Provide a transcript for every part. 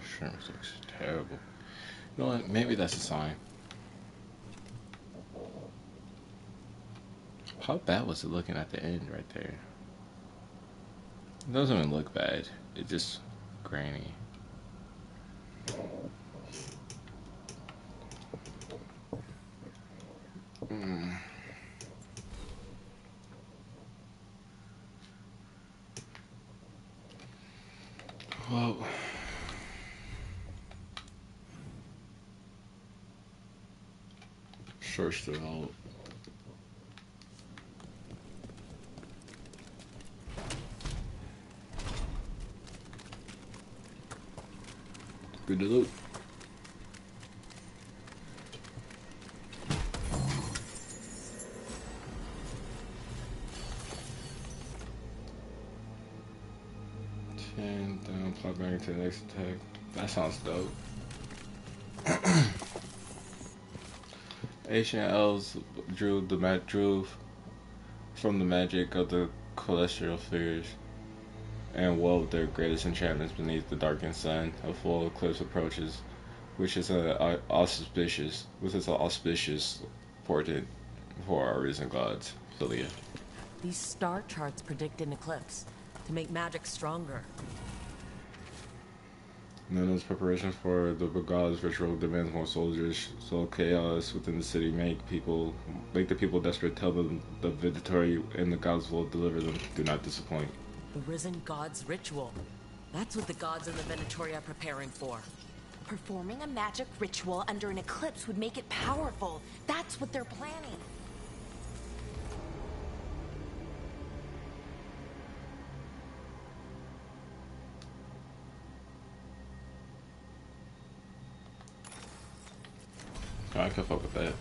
Shrimps looks terrible. You know what? Maybe that's a sign. How bad was it looking at the end right there? It doesn't even look bad. It's just grainy. Mm. Well, search the out. Good to loot. Down, plug back into the next attack. That sounds dope. Ancient elves drew from the magic of the celestial spheres and wove their greatest enchantments beneath the darkened sun. A full eclipse approaches, which is an auspicious portent for our risen gods. Philia. These star charts predict an eclipse to make magic stronger. Nuno's preparations for the gods' ritual demands more soldiers, so chaos within the city make the people desperate. Tell them the Venditory and the gods will deliver them. Do not disappoint. The risen gods' ritual. That's what the gods and the Venditory are preparing for. Performing a magic ritual under an eclipse would make it powerful. That's what they're planning. I can fuck with that.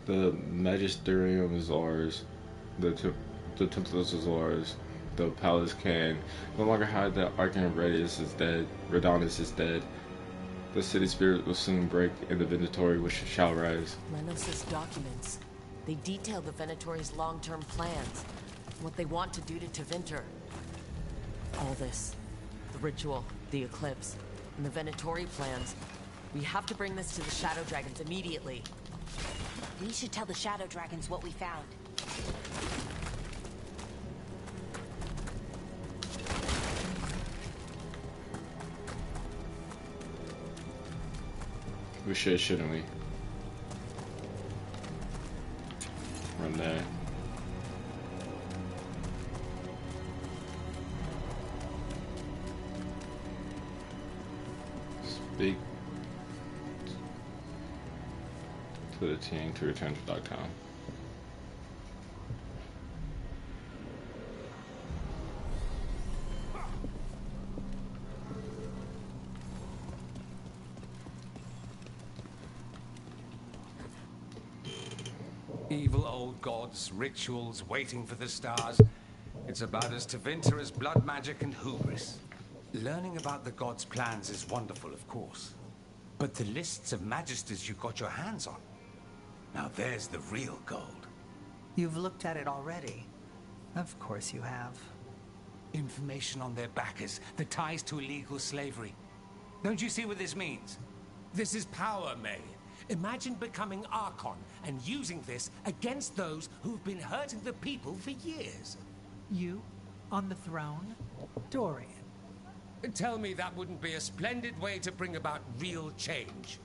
The Magisterium is ours. The Templars is ours. The Palace can no longer hide that Arcan Radius is dead. Redonus is dead. The city spirit will soon break, and the Venditory which shall rise. Lenos's documents. They detail the Venditory's long-term plans, what they want to do to Tevinter. All this. The ritual, the eclipse, and the Venditory plans. We have to bring this to the Shadow Dragons immediately. We should tell the Shadow Dragons what we found. We should, shouldn't we? Run that. Speak to the team to return to Dogtown. Evil old gods, rituals, waiting for the stars. It's about as Tevinter as blood magic and hubris. Learning about the gods' plans is wonderful, of course. But the lists of magisters you got your hands on, now there's the real gold. You've looked at it already. Of course you have. Information on their backers, the ties to illegal slavery. Don't you see what this means? This is power, May. Imagine becoming Archon and using this against those who've been hurting the people for years. You? On the throne? Dorian. Tell me that wouldn't be a splendid way to bring about real change.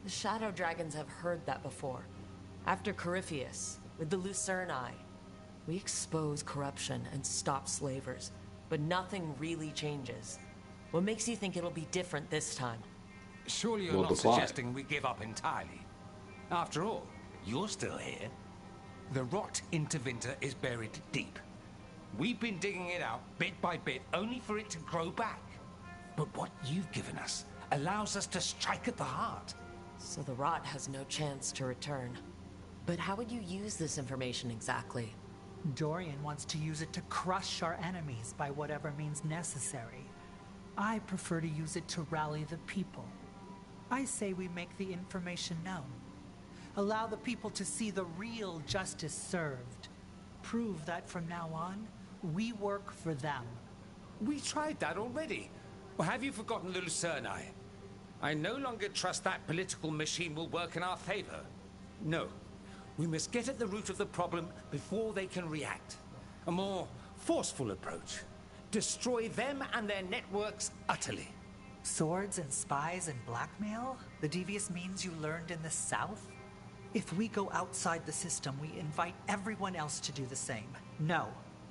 The Shadow Dragons have heard that before. After Corypheus, with the Lucerni, we expose corruption and stop slavers, but nothing really changes. What makes you think it'll be different this time? Surely you're not suggesting we give up entirely. After all, you're still here. The rot in Tevinter is buried deep. We've been digging it out bit by bit, only for it to grow back. But what you've given us allows us to strike at the heart. So the rot has no chance to return. But how would you use this information exactly? Dorian wants to use it to crush our enemies by whatever means necessary. I prefer to use it to rally the people. I say we make the information known. Allow the people to see the real justice served. Prove that from now on, we work for them. We tried that already. Or have you forgotten the Lucernai? I no longer trust that political machine will work in our favor. No. We must get at the root of the problem before they can react. A more forceful approach. Destroy them and their networks utterly. Swords and spies and blackmail? The devious means you learned in the South? If we go outside the system, we invite everyone else to do the same. No.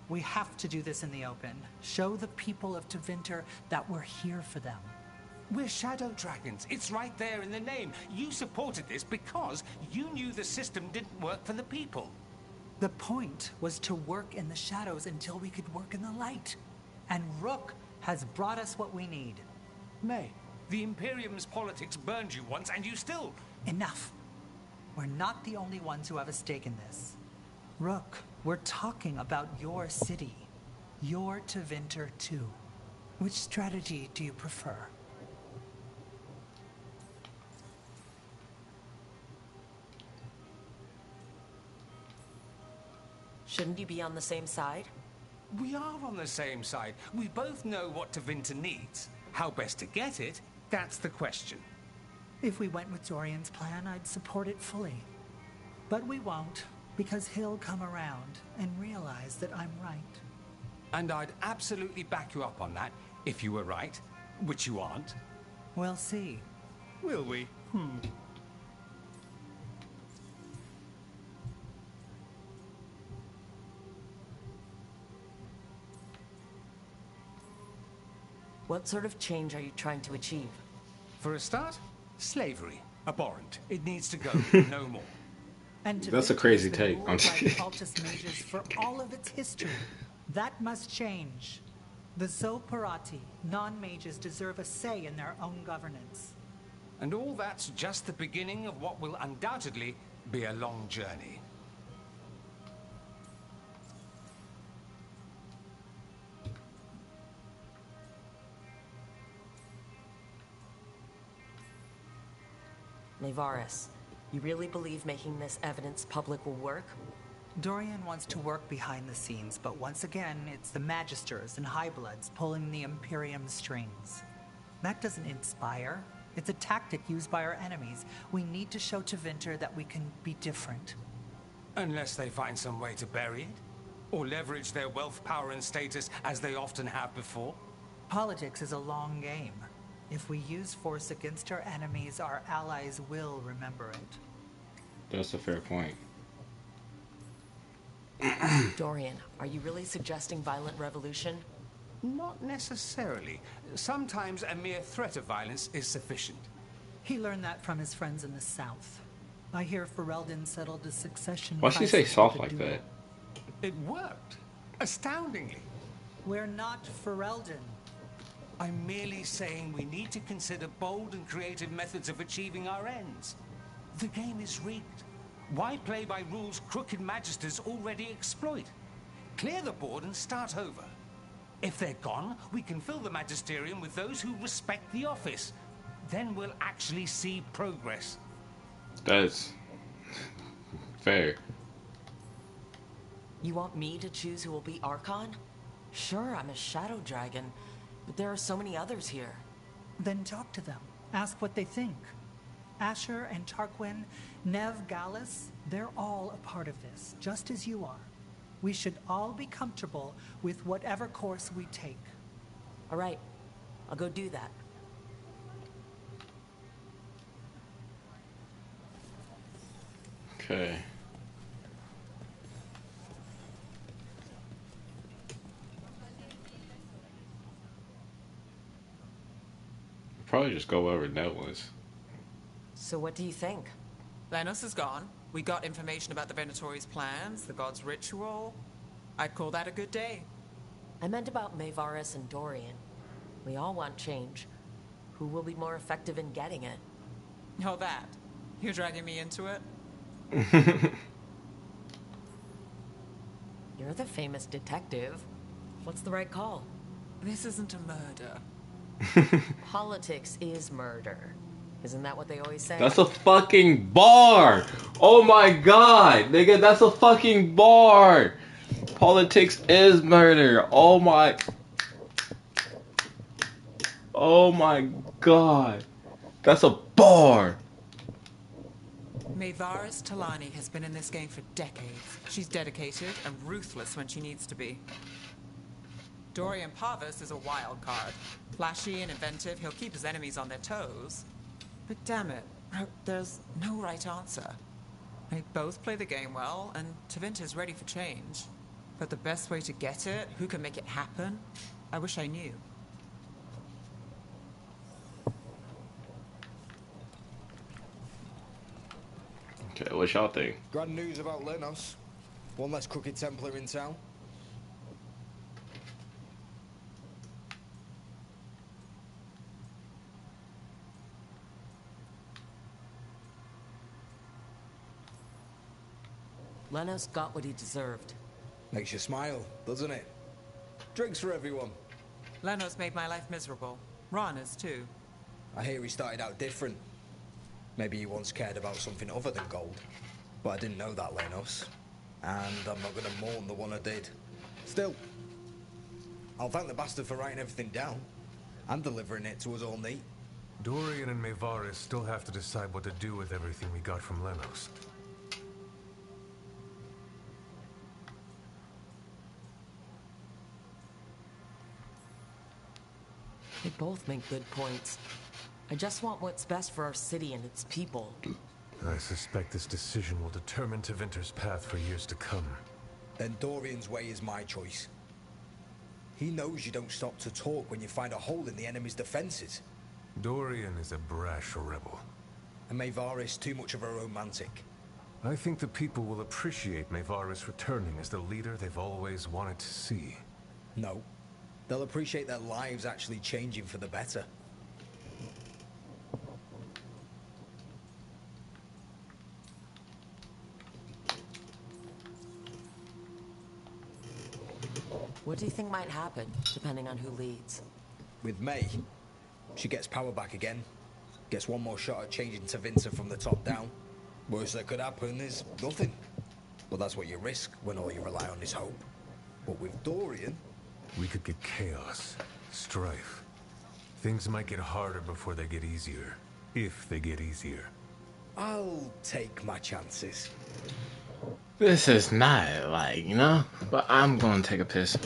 We have to do this in the open. Show the people of Tevinter that we're here for them. We're shadow dragons. It's right there in the name. You supported this because you knew the system didn't work for the people. The point was to work in the shadows until we could work in the light. And Rook has brought us what we need. May, the Imperium's politics burned you once and you still... Enough. We're not the only ones who have a stake in this. Rook, we're talking about your city. Your Tevinter too. Which strategy do you prefer? Shouldn't you be on the same side? We are on the same side. We both know what Tevinter needs. How best to get it, that's the question. If we went with Dorian's plan, I'd support it fully. But we won't, because he'll come around and realize that I'm right. And I'd absolutely back you up on that, if you were right, which you aren't. We'll see. Will we? What sort of change are you trying to achieve? For a start, slavery. Abhorrent. It needs to go, no more. And That's a Tevinter crazy has been take. ruled I'm just by kidding. cultist mages for all of its history. That must change. The Zoparati, non-mages, deserve a say in their own governance. And all that's just the beginning of what will undoubtedly be a long journey. Nevaris, you really believe making this evidence public will work? Dorian wants to work behind the scenes, but once again, it's the Magisters and Highbloods pulling the Imperium strings. That doesn't inspire. It's a tactic used by our enemies. We need to show Tevinter that we can be different. Unless they find some way to bury it? Or leverage their wealth, power, and status as they often have before? Politics is a long game. If we use force against our enemies, our allies will remember it. That's a fair point. Dorian, are you really suggesting violent revolution? Not necessarily. Sometimes a mere threat of violence is sufficient. He learned that from his friends in the South. I hear Ferelden settled a succession Why'd she say crisis soft with a like duel. that? It worked. Astoundingly. We're not Ferelden. I'm merely saying we need to consider bold and creative methods of achieving our ends. The game is rigged. Why play by rules crooked magisters already exploit? Clear the board and start over. If they're gone, we can fill the magisterium with those who respect the office. Then we'll actually see progress. That's fair. You want me to choose who will be Archon? Sure, I'm a shadow dragon, but there are so many others here. Then talk to them. Ask what they think. Asher and Tarquin, Nev Gallus, they're all a part of this, just as you are. We should all be comfortable with whatever course we take. All right, I'll go do that. Okay. Probably just go wherever Ned was. So what do you think? Lennos is gone. We got information about the Venatori's plans, the god's ritual. I'd call that a good day. I meant about Nevaris and Dorian. We all want change. Who will be more effective in getting it? Oh, that. You're dragging me into it? You're the famous detective. What's the right call? This isn't a murder. Politics is murder. Isn't that what they always say? That's a fucking bar! Oh my god, nigga, that's a fucking bar! Politics is murder. Oh my god. That's a bar! Maevaris Talani has been in this game for decades. She's dedicated and ruthless when she needs to be. Dorian Parvis is a wild card. Flashy and inventive, he'll keep his enemies on their toes. But damn it, there's no right answer. They both play the game well, and Tevinter's ready for change. But the best way to get it, who can make it happen, I wish I knew. Okay, what y'all think? Grand news about Lenos. One less crooked Templar in town. Lenos got what he deserved. Makes you smile, doesn't it? Drinks for everyone. Lenos made my life miserable. Rana's too. I hear he started out different. Maybe he once cared about something other than gold. But I didn't know that, Lenos. And I'm not gonna mourn the one I did. Still, I'll thank the bastard for writing everything down. And delivering it to us all neat. Dorian and Maevaris still have to decide what to do with everything we got from Lenos. They both make good points. I just want what's best for our city and its people. I suspect this decision will determine Tevinter's path for years to come. Then Dorian's way is my choice. He knows you don't stop to talk when you find a hole in the enemy's defenses. Dorian is a brash rebel. And Maevaris too much of a romantic. I think the people will appreciate Maevaris returning as the leader they've always wanted to see. No. They'll appreciate their lives actually changing for the better. What do you think might happen, depending on who leads? With May, she gets power back again. Gets one more shot at changing Tevinter from the top down. Worst that could happen is nothing. But that's what you risk when all you rely on is hope. But with Dorian... We could get chaos, strife. Things might get harder before they get easier. If they get easier. I'll take my chances. This is not like, you know, but I'm gonna take a piss.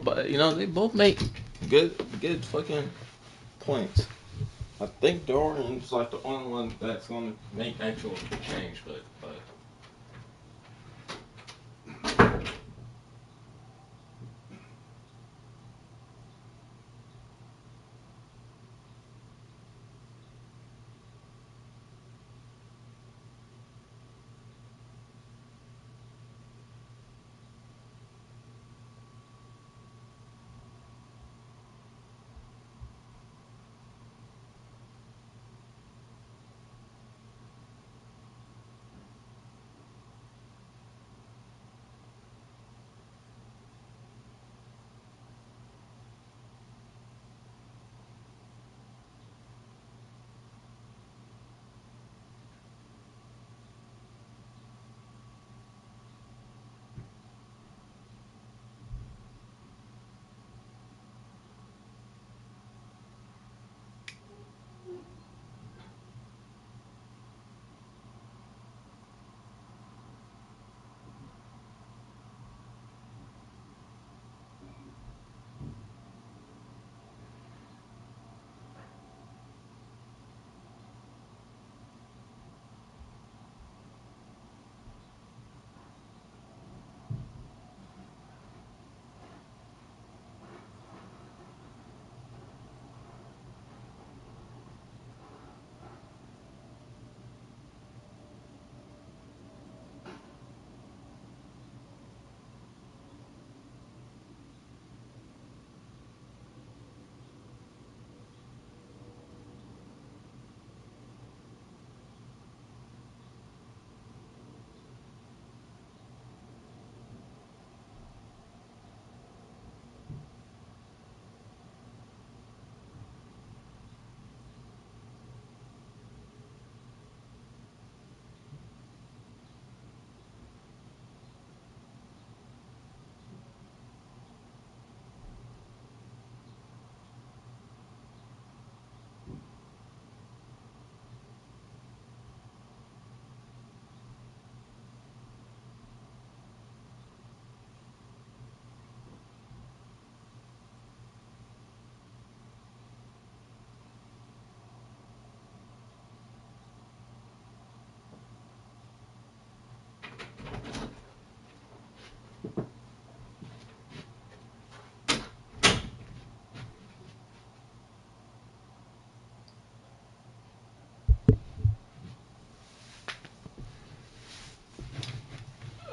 But, you know, they both make good fucking points. I think Dorian's like the only one that's gonna make actual change, but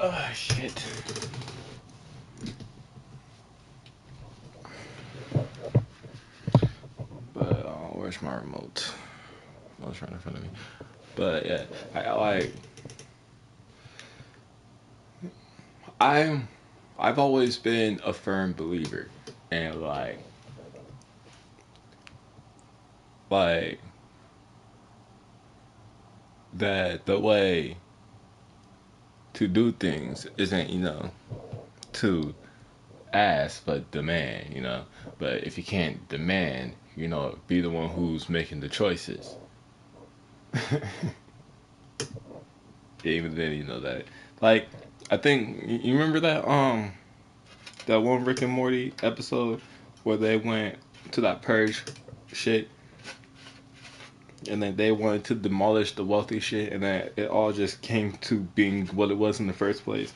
Oh shit. But where's my remote? I was right in front of me. But yeah, I like. I'm. I've always been a firm believer, and like that the way to do things isn't, to ask but demand, But if you can't demand, be the one who's making the choices. Even then, that, like, I think you remember that one Rick and Morty episode where they went to that purge shit, and then they wanted to demolish the wealthy shit, and then it all just came to being what it was in the first place.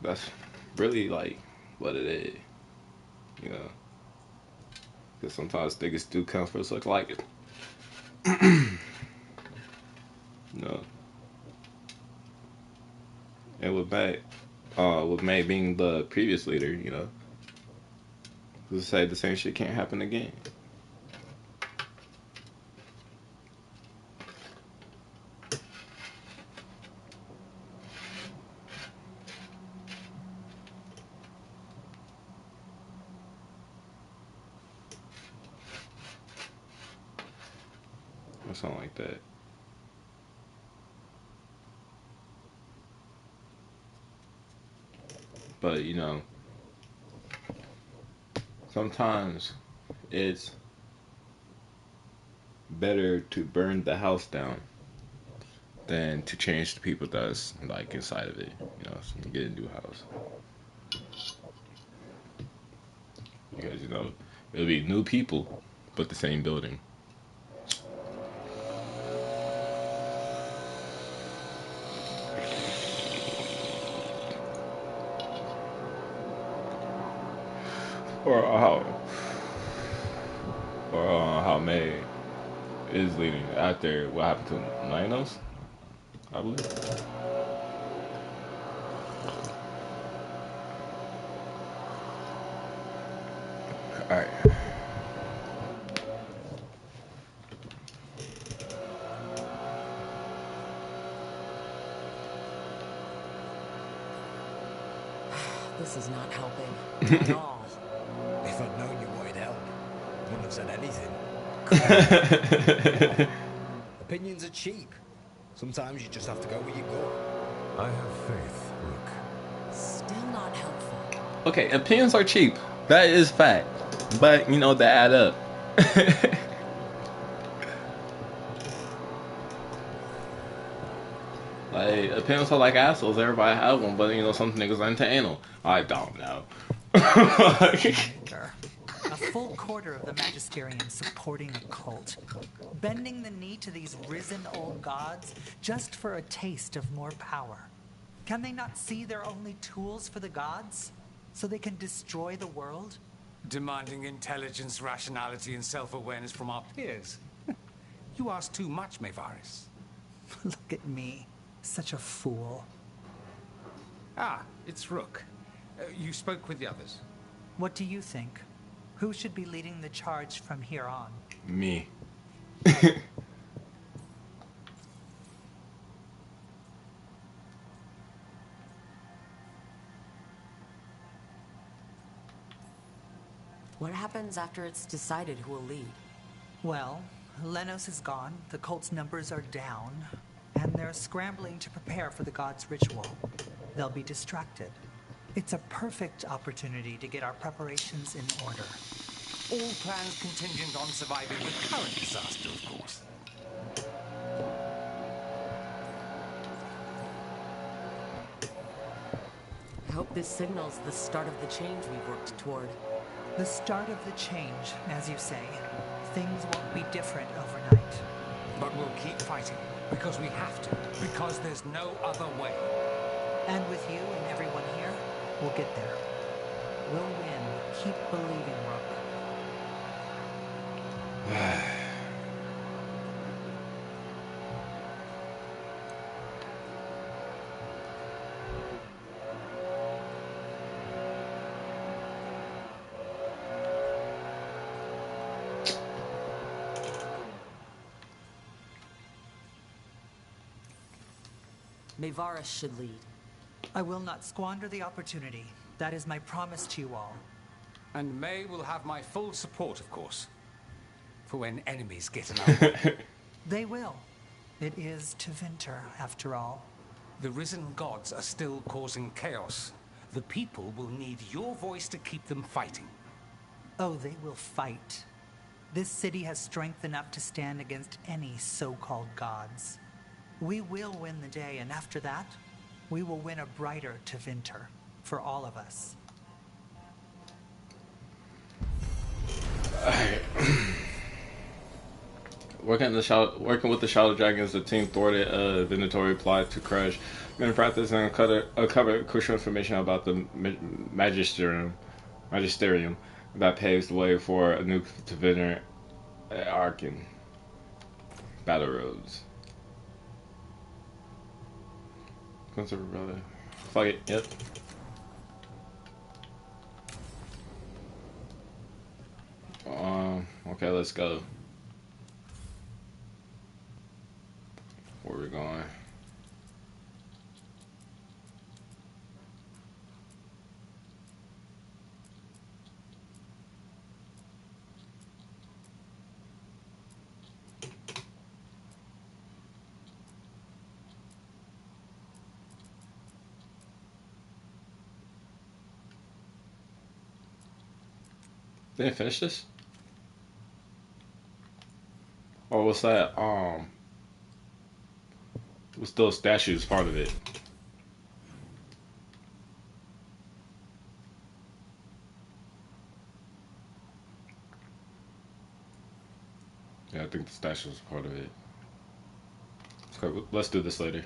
That's really like what it is, you know. Because sometimes niggas do come for us like it, you know. And with May being the previous leader, to say the same shit can't happen again. Or something like that. But sometimes it's better to burn the house down than to change the people that's like inside of it. So you get a new house because it'll be new people, but the same building. Or how May is leading after what happened to Linos, I believe. All right. This is not helping at all. If I'd known you wanted help, I wouldn't have said anything. Opinions are cheap. Sometimes you just have to go where you go. I have faith, Rook. Still not helpful. Okay, opinions are cheap. That is fact. But they add up. Like, opinions are like assholes. Everybody have one, but some niggas are into anal. I don't know. A full quarter of the Magisterium supporting a cult. Bending the knee to these risen old gods just for a taste of more power. Can they not see they're only tools for the gods? So they can destroy the world? Demanding intelligence, rationality, and self-awareness from our peers. You ask too much, Mayvaris. Look at me. Such a fool. Ah, it's Rook. You spoke with the others. What do you think? Who should be leading the charge from here on? Me. What happens after it's decided who will lead? Well, Lenos is gone, the cult's numbers are down, and they're scrambling to prepare for the god's ritual. They'll be distracted. It's a perfect opportunity to get our preparations in order. All plans contingent on surviving the current disaster, of course. I hope this signals the start of the change we've worked toward. The start of the change, as you say. Things won't be different overnight. But we'll keep fighting, because we have to, because there's no other way. And with you and everyone here, we'll get there. We'll win. Keep believing, Rook. Varys should lead. I will not squander the opportunity. That is my promise to you all. And May will have my full support, of course. For when enemies get in our way. They will. It is Tevinter, after all. The risen gods are still causing chaos. The people will need your voice to keep them fighting. Oh, they will fight. This city has strength enough to stand against any so-called gods. We will win the day, and after that, we will win a brighter Tevinter for all of us. Working with the Shadow Dragons, the team thwarted a Venatori plot to crush Manfrathus and uncovered crucial information about the Magisterium that paves the way for a new Tevinter arc in Battle Roads. Brother. Fuck it, yep. Okay, let's go. Where we going? Didn't finish this? Or what's that? Was those statues part of it? Yeah, I think the statue was part of it. So let's do this later.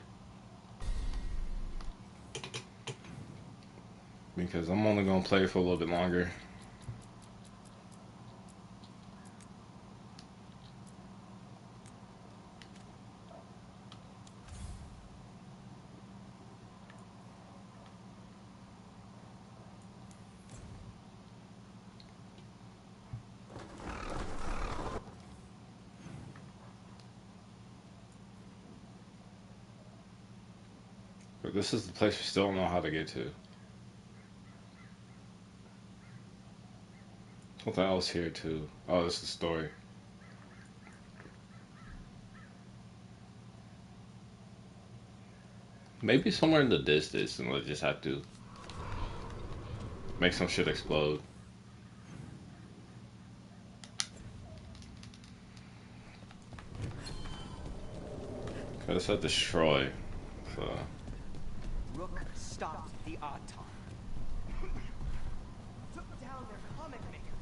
Because I'm only gonna play for a little bit longer. But this is the place we still don't know how to get to. Something else here too. Oh, this is the story. Maybe somewhere in the distance, and we'll just have to make some shit explode. Cause it said destroy, so. Rook stopped the Auton. Took down their comic maker.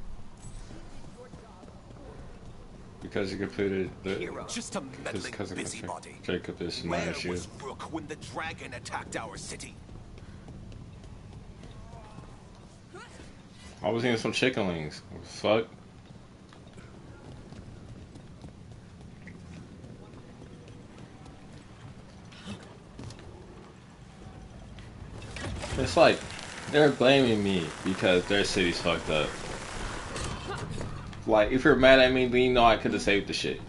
Because he completed the Hero, just a meddling busybody. Jacob is Where minor shield. was Rook when the dragon attacked our city? I was eating some chicken wings. Fuck. It's like they're blaming me because their city's fucked up. Like, if you're mad at me, then you know I could have saved the shit.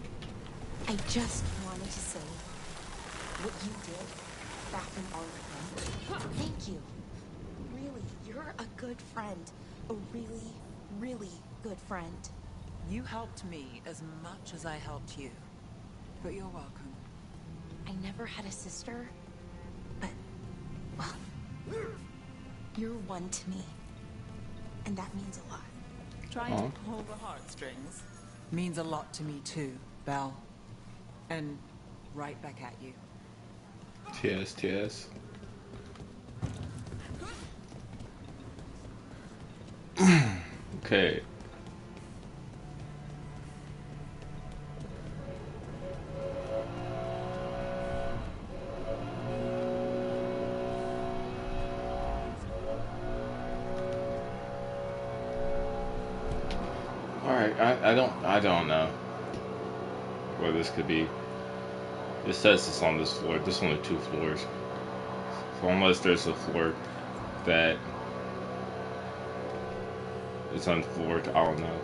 I just wanted to say what you did back in Arkham. Thank you. Really, you're a good friend. A really, really good friend. You helped me as much as I helped you. But you're welcome. I never had a sister, but, well, you're one to me. And that means a lot. Trying to pull the heartstrings means a lot to me too, Belle. And right back at you. TS. Okay. Alright, I don't know where this could be. It says it's on this floor. There's only 2 floors. So unless there's a floor that is unfloored, I don't know.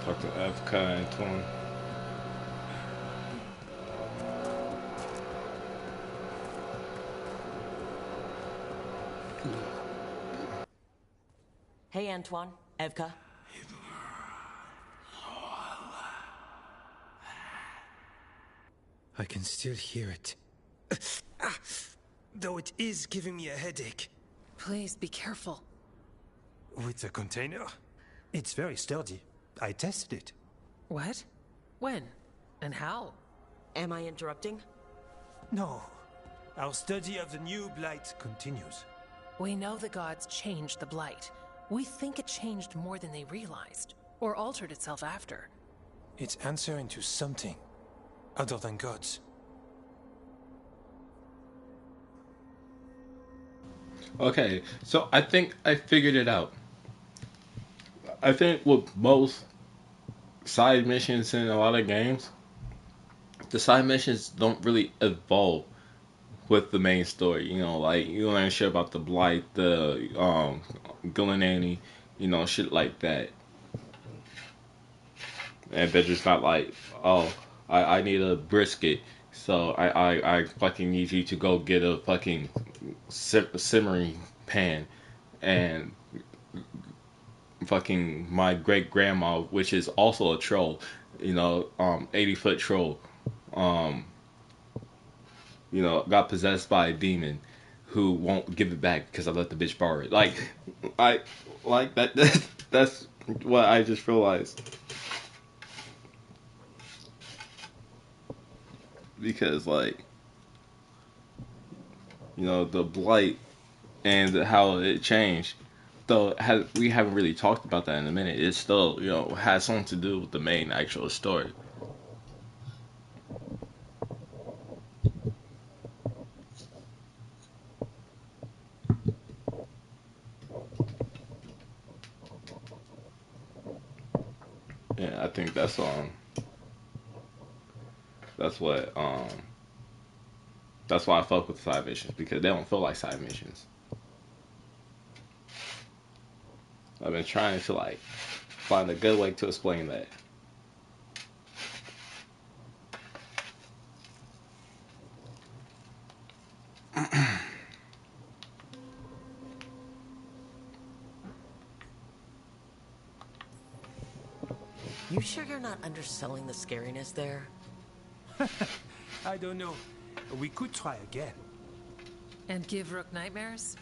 Talk to Evka and Antoine. Hey, Antoine. Evka. I can still hear it. Though it is giving me a headache. Please be careful. With the container? It's very sturdy. I tested it. What? When? And how? Am I interrupting? No. Our study of the new blight continues. We know the gods changed the blight. We think it changed more than they realized, or altered itself after. It's answering to something other than gods. Okay, so I think I figured it out. I think with most side missions in a lot of games, the side missions don't really evolve with the main story. You know, like you learn shit about the blight, the Gillinani, you know, shit like that. And they're just not like, oh, I need a brisket, so I fucking need you to go get a fucking simmering pan, and fucking my great grandma, which is also a troll, you know, 80-foot troll, you know, got possessed by a demon who won't give it back because I let the bitch borrow it. Like, I like that. That's what I just realized. Because, like, you know, the blight and how it changed, though we haven't really talked about that in a minute, it still, you know, has something to do with the main actual story. Yeah, I think that's that's why I fuck with side missions, because they don't feel like side missions. I've been trying to like find a good way to explain that. You sure you're not underselling the scariness there? I don't know. We could try again. And give Rook nightmares?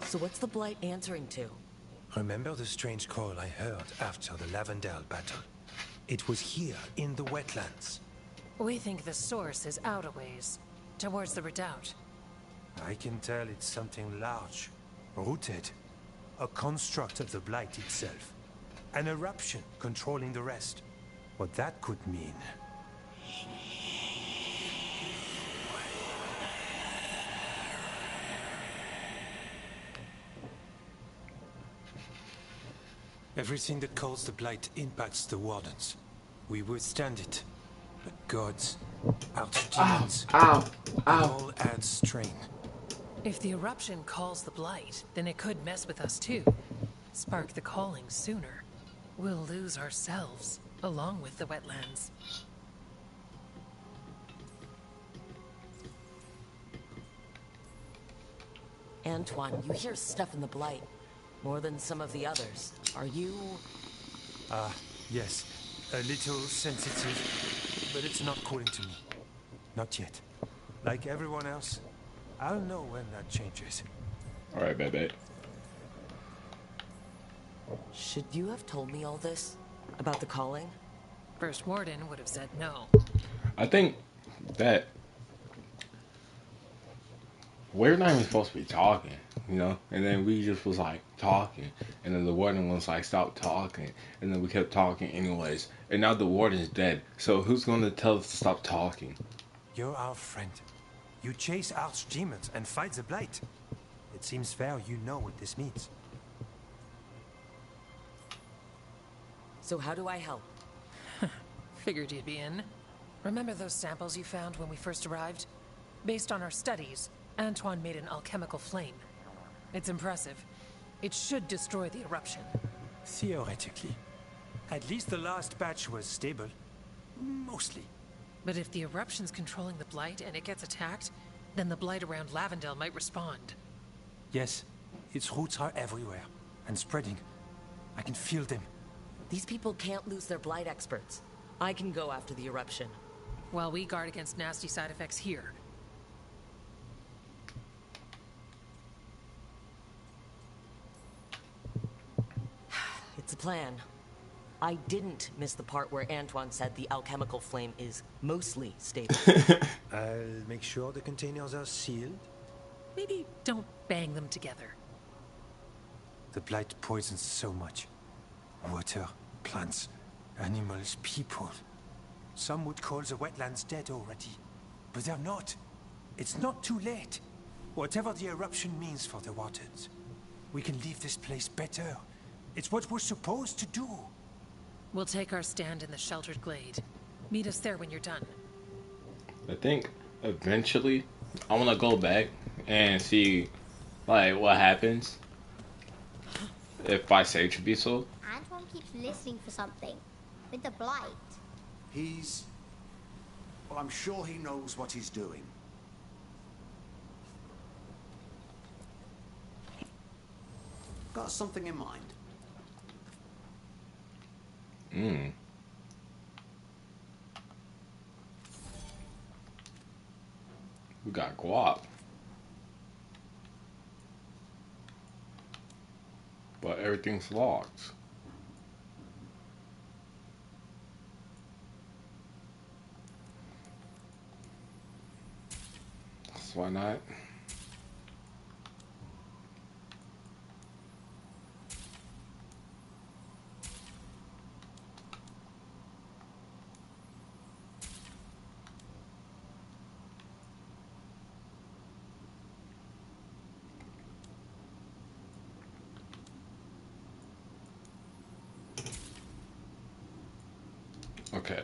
So what's the blight answering to? Remember the strange call I heard after the Lavendale battle? It was here, in the wetlands. We think the source is out a ways, towards the redoubt. I can tell it's something large, rooted. A construct of the blight itself. An eruption controlling the rest. What that could mean. Everything that calls the blight impacts the wardens. We withstand it. But gods, archdemons, it all adds strain. If the eruption calls the blight, then it could mess with us too. Spark the calling sooner. We'll lose ourselves, along with the wetlands. Antoine, you hear stuff in the blight. More than some of the others. Are you... Yes. A little sensitive, but it's not calling to me. Not yet. Like everyone else, I'll know when that changes. Alright, baby. Should you have told me all this? About the calling? First Warden would have said no. I think that we're not even supposed to be talking, you know? And then we just was like talking. And then the warden was like, stop talking. And then we kept talking anyways. And now the warden's dead. So who's going to tell us to stop talking? You're our friend. You chase archdemons and fight the blight. It seems fair you know what this means. So how do I help? Figured you'd be in. Remember those samples you found when we first arrived? Based on our studies, Antoine made an alchemical flame. It's impressive. It should destroy the eruption. Theoretically. At least the last batch was stable. Mostly. But if the eruption's controlling the blight and it gets attacked, then the blight around Lavendel might respond. Yes, its roots are everywhere and spreading. I can feel them. These people can't lose their blight experts. I can go after the eruption. While we guard against nasty side effects here. It's a plan. I didn't miss the part where Antoine said the alchemical flame is mostly stable. I'll make sure the containers are sealed. Maybe don't bang them together. The blight poisons so much. Water, plants, animals, people. Some would call the wetlands dead already. But they're not. It's not too late. Whatever the eruption means for the waters, we can leave this place better. It's what we're supposed to do. We'll take our stand in the sheltered glade. Meet us there when you're done. I think eventually I want to go back and see like what happens if I say to be so. Antoine keeps listening for something. With the blight. Well, I'm sure he knows what he's doing. Got something in mind. We got guap. But everything's locked. So why not? Okay.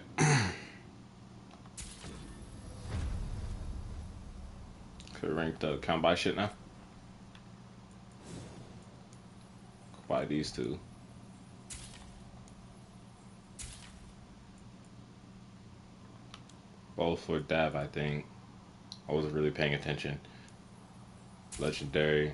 Could rank the count buy shit now. Buy these two. Both for Dab, I think. I wasn't really paying attention. Legendary.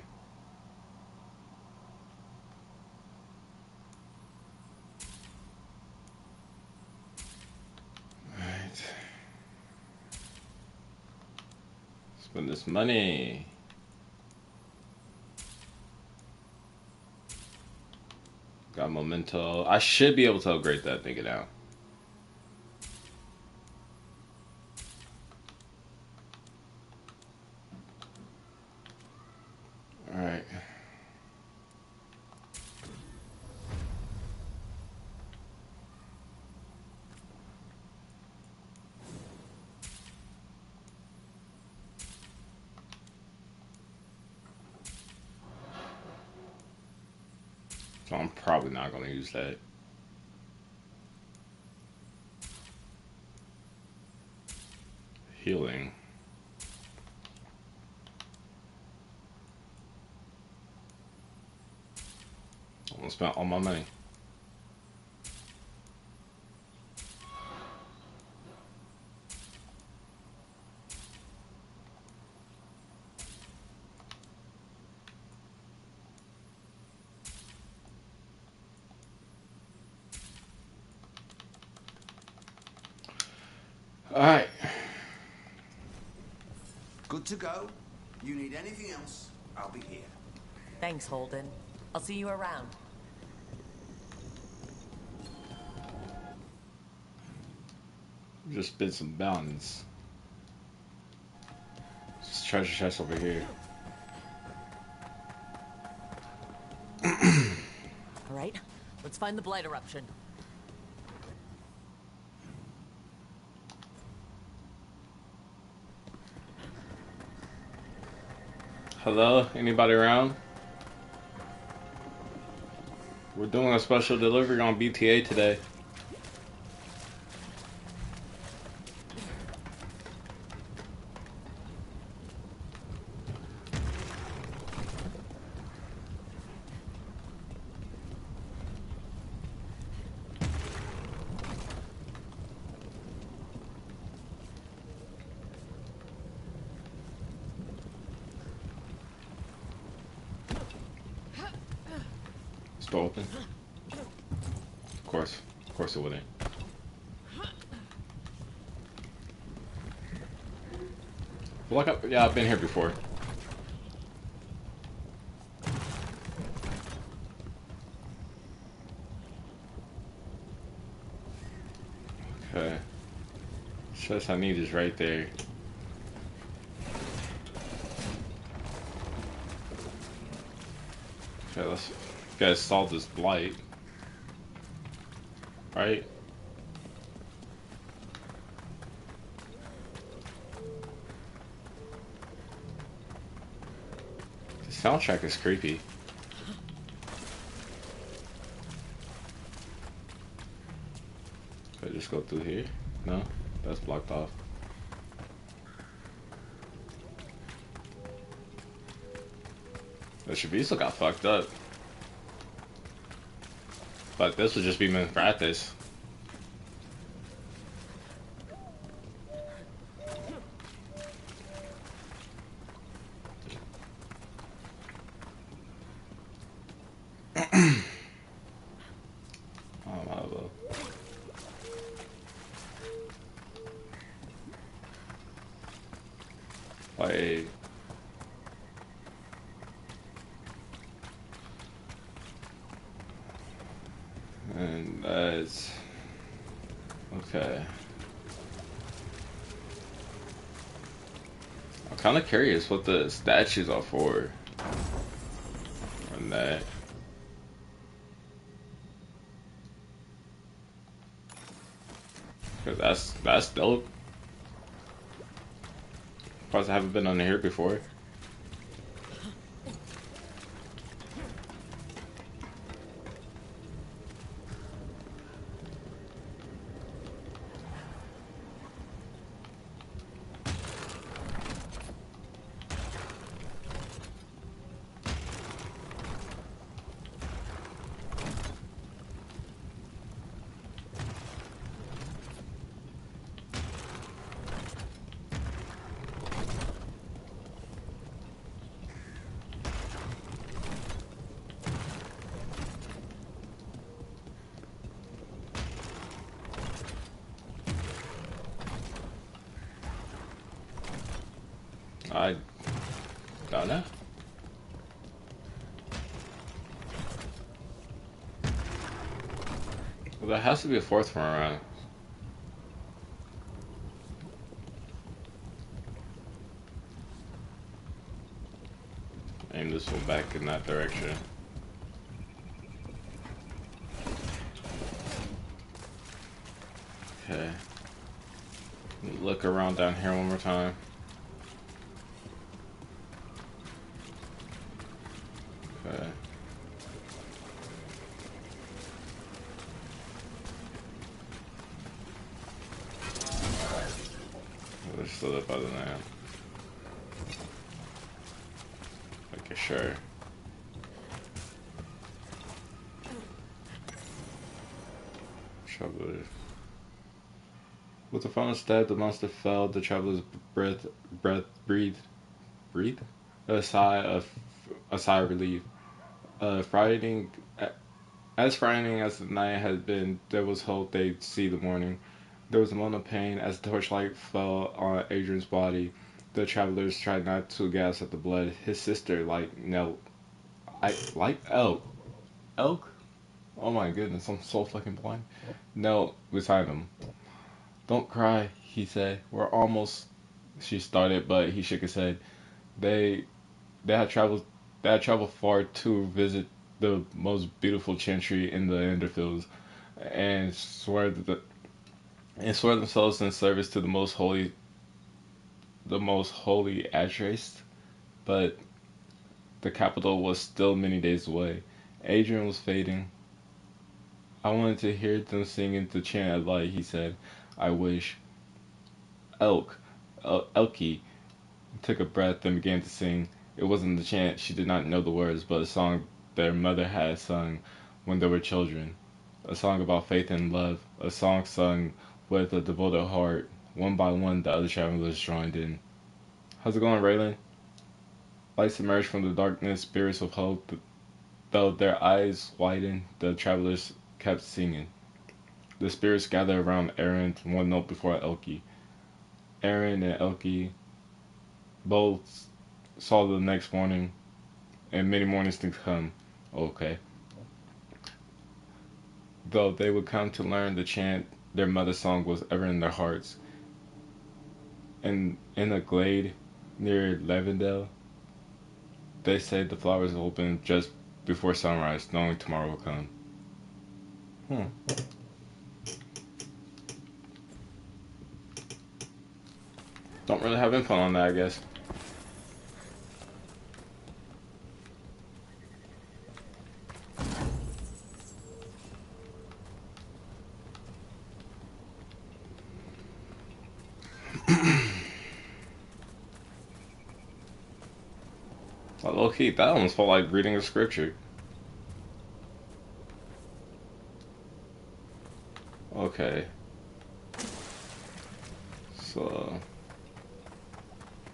Spend this money. Got memento. I should be able to upgrade that nigga now. Alright. So I'm probably not going to use that. Healing. I'm going to spend all my money. Alright. Good to go. You need anything else, I'll be here. Thanks, Holden. I'll see you around. Just spit some balance. Just treasure chest over here. Alright, let's find the blight eruption. Hello? Anybody around? We're doing a special delivery on BTA today. Door open? Of course it wouldn't. Well, like, yeah, I've been here before. Okay. Chest I need is right there. Okay, let's gotta solve this blight. Right? The soundtrack is creepy. Can I just go through here? No? That's blocked off. The Shabiso got fucked up. But this would just be meant for practice. Like, and that's okay. I'm kind of curious what the statues are for. On that. Cause that's dope. Plus, I haven't been on here before. I don't know. Well, there has to be a fourth one around. Aim this one back in that direction. Okay. Look around down here one more time. Okay. There's still up other than that. Okay, sure. Travelers. With the final stab, the monster fell. The traveler's breathed a sigh of relief. Frightening, as frightening as the night had been, there was hope they'd see the morning. There was a moment of pain as the torchlight fell on Adrian's body. The travelers tried not to gasp at the blood. His sister, knelt. Elk? Oh my goodness, I'm so fucking blind. Knelt beside him. Don't cry, he said. We're almost. She started, but he shook his head. They had traveled far to visit the most beautiful chantry in the Enderfields, and swear themselves in service to the most holy Atrace, but the capital was still many days away. Adrian was fading. I wanted to hear them singing the chant at light, he said. I wish. Elkie took a breath and began to sing. It wasn't the chant, she did not know the words, but a song their mother had sung when they were children. A song about faith and love, a song sung with a devoted heart. One by one, the other travelers joined in. How's it going, Raylan? Lights emerged from the darkness, spirits of hope. Though their eyes widened, the travelers kept singing. The spirits gathered around Aaron one note before Elke. Aaron and Elke both saw the next morning, and many mornings to come. Okay. Though they would come to learn the chant, their mother's song was ever in their hearts. And in a glade near Lavendale, they say the flowers open just before sunrise, knowing tomorrow will come. Don't really have info on that, I guess. Low key, that almost felt like reading a scripture. Okay. So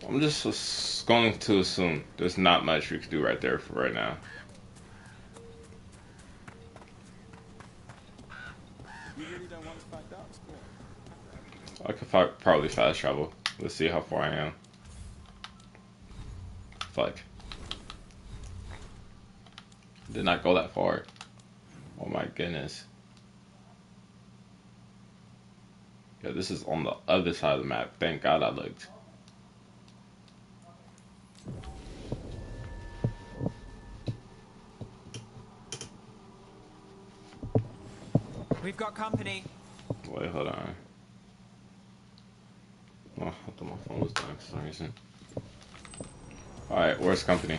I'm just going to assume there's not much we can do right there for right now. I could probably fast travel. Let's see how far I am. Fuck. Did not go that far. Oh my goodness. Yeah, this is on the other side of the map. Thank God I looked. We've got company. Wait, hold on. Oh, I thought my phone was dying for some reason. Alright, where's company?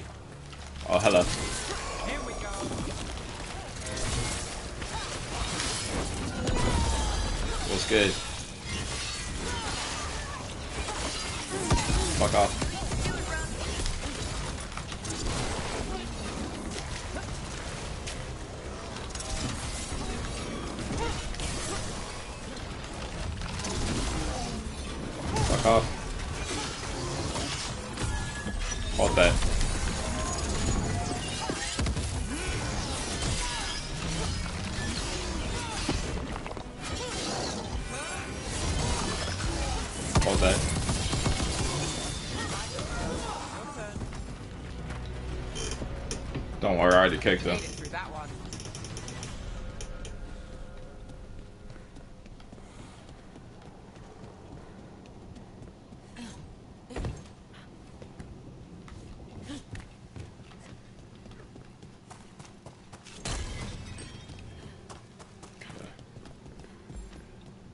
Oh, hello. Here we go. What's good? Fuck off. Fuck off. Hold that. Hold that. Don't worry, I already kicked them.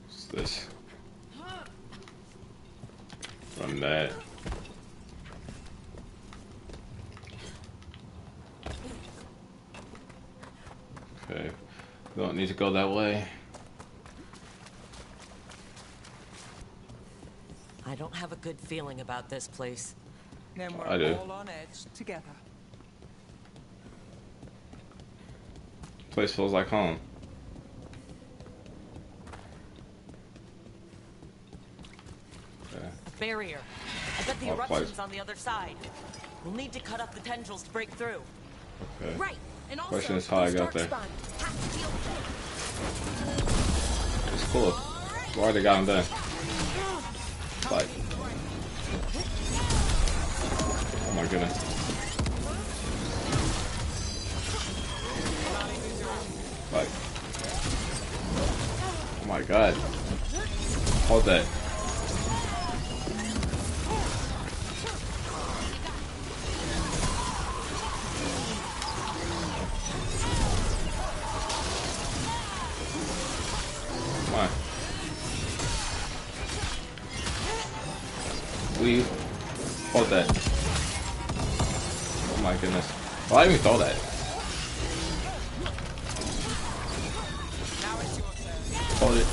What's this? Run that. Okay. Don't need to go that way. I don't have a good feeling about this place. Then we're I do. all on edge together. Place feels like home. Okay. A barrier. I bet the Oh, eruption's place. on the other side. We'll need to cut up the tendrils to break through. Okay. Right. And also, Question is how I those got dark there. spots have to deal with It's cool. I already got him done. Like. Oh my goodness. Like. Oh my god. Hold that. Come on. Leave. Hold that. Oh my goodness. Why did we throw that? Hold it.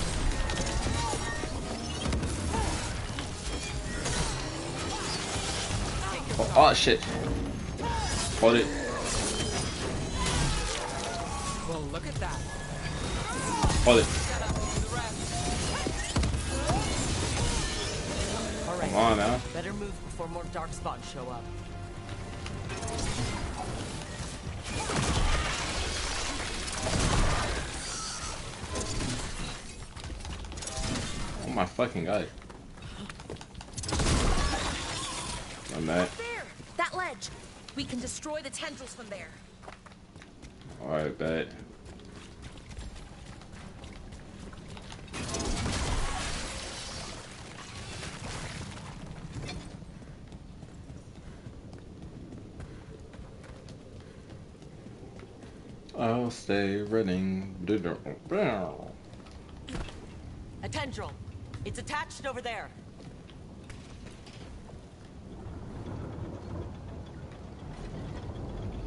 Oh shit. Hold it. Well, look at that. Hold it. All right. Come on now. Better move before more dark spots show up. my fucking god. I'm at. There! That ledge! We can destroy the tendrils from there. Alright, bet. I'll stay running. A tendril. It's attached over there.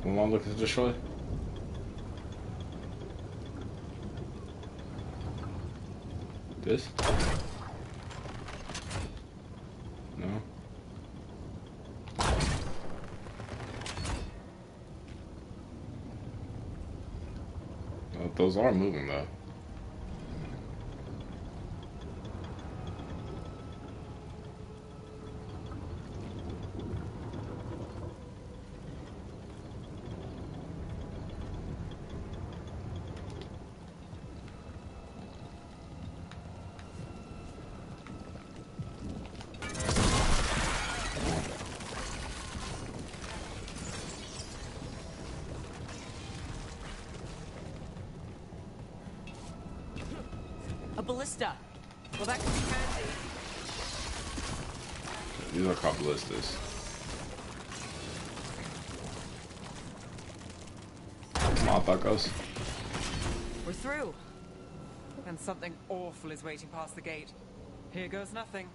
What am I looking to destroy? This? No. Well, those are moving though. A ballista. Well, that could be handy. These are called ballistas. Come on, buckos. We're through. And something awful is waiting past the gate. Here goes nothing.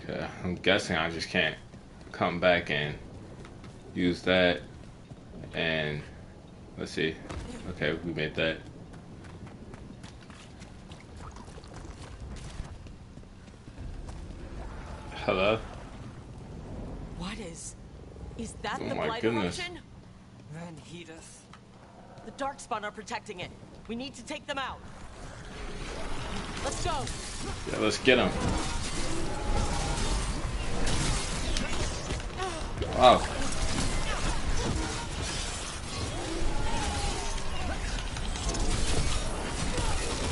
Okay, I'm guessing I just can't come back and use that. And let's see. Okay, we made that. Hello? What is that Oh the my blight goodness. eruption? Then Hedith. The Darkspawn are protecting it. We need to take them out. Let's go. Yeah, let's get him. Wow.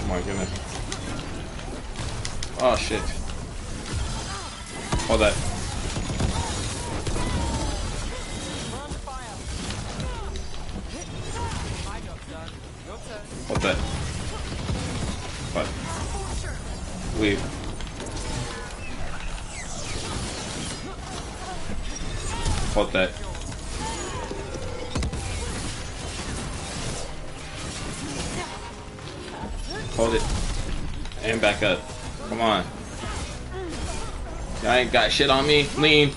Oh my goodness. Oh shit. Hold that. Hold that. What? Leave. Hold that. Hold it. And back up. Come on. Y'all ain't got shit on me. Lean.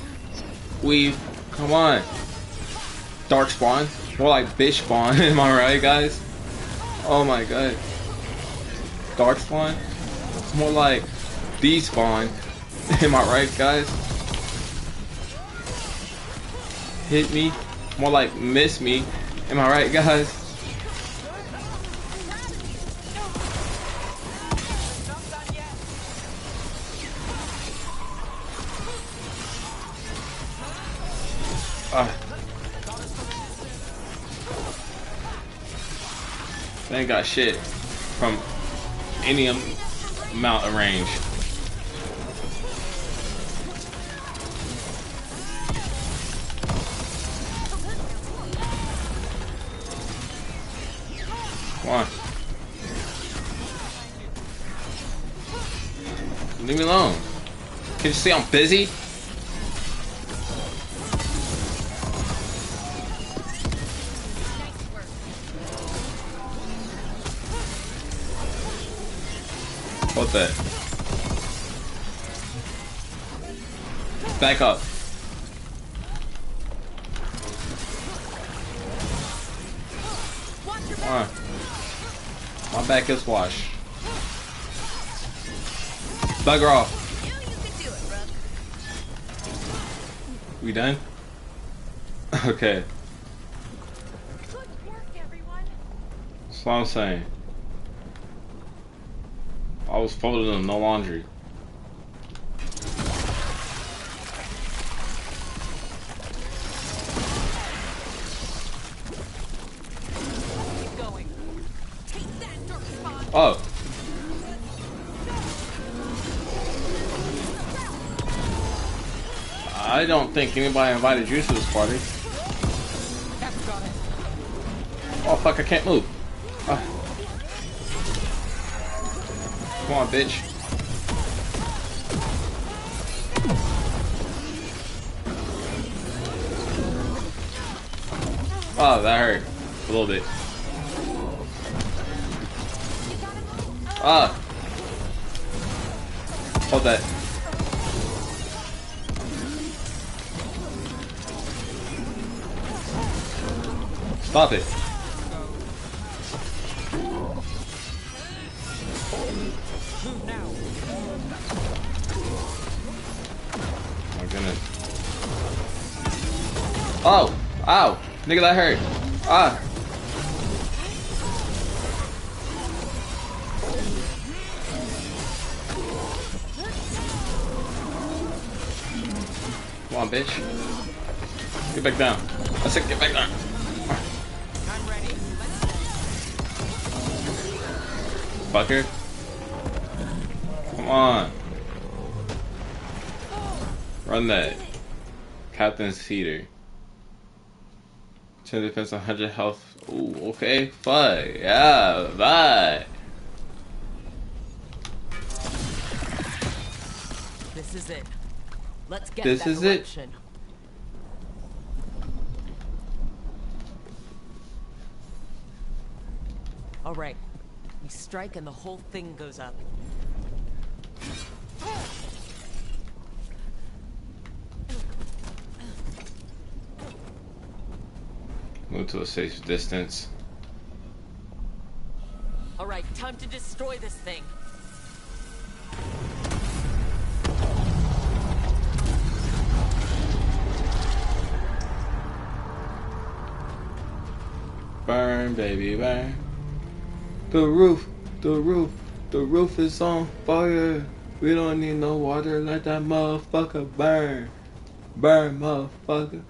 Weave. Come on. Dark spawn. More like bitch spawn. Am I right, guys? Oh my god. Dark spawn? It's more like despawn. Am I right, guys? Hit me. More like miss me. Am I right, guys? They ain't got shit from any amount of range. Come on. Leave me alone. Can you see I'm busy? Hold that. Back up. Come on. My back is washed. Bugger off. We done? Okay. Good work, everyone. That's what I'm saying. I was folding them, no laundry. Keep going. Take that, Darkspawn. Oh. I don't think anybody invited you to this party. Oh fuck, I can't move. Ah. Come on, bitch. Oh, that hurt. A little bit. Ah. Hold that. Stop it. Oh my goodness. Oh! Ow! Nigga, that hurt. Ah! Come on, bitch. Get back down. I said get back down. I'm ready. Fucker. Come on. Run that. Captain's heater. 10 defense, 100 health. Ooh, okay. Fuck. Yeah, bye. This is it. Let's get This that is it? eruption. All right. We strike and the whole thing goes up. Move to a safe distance. All right, time to destroy this thing. Burn, baby, burn. The roof, the roof, the roof is on fire. We don't need no water. Let that motherfucker burn. Burn, motherfucker.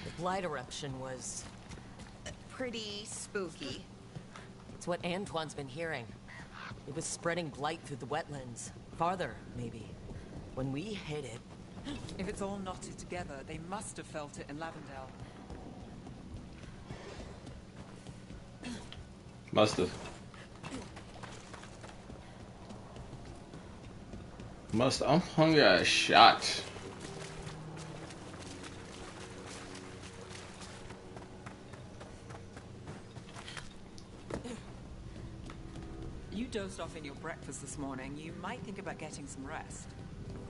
The blight eruption was Pretty spooky. It's what Antoine's been hearing. It was spreading blight through the wetlands. Farther, maybe. When we hit it... If it's all knotted together, they must have felt it in Lavendale. Must have. I'm hungry as shot. You dozed off in your breakfast this morning. You might think about getting some rest.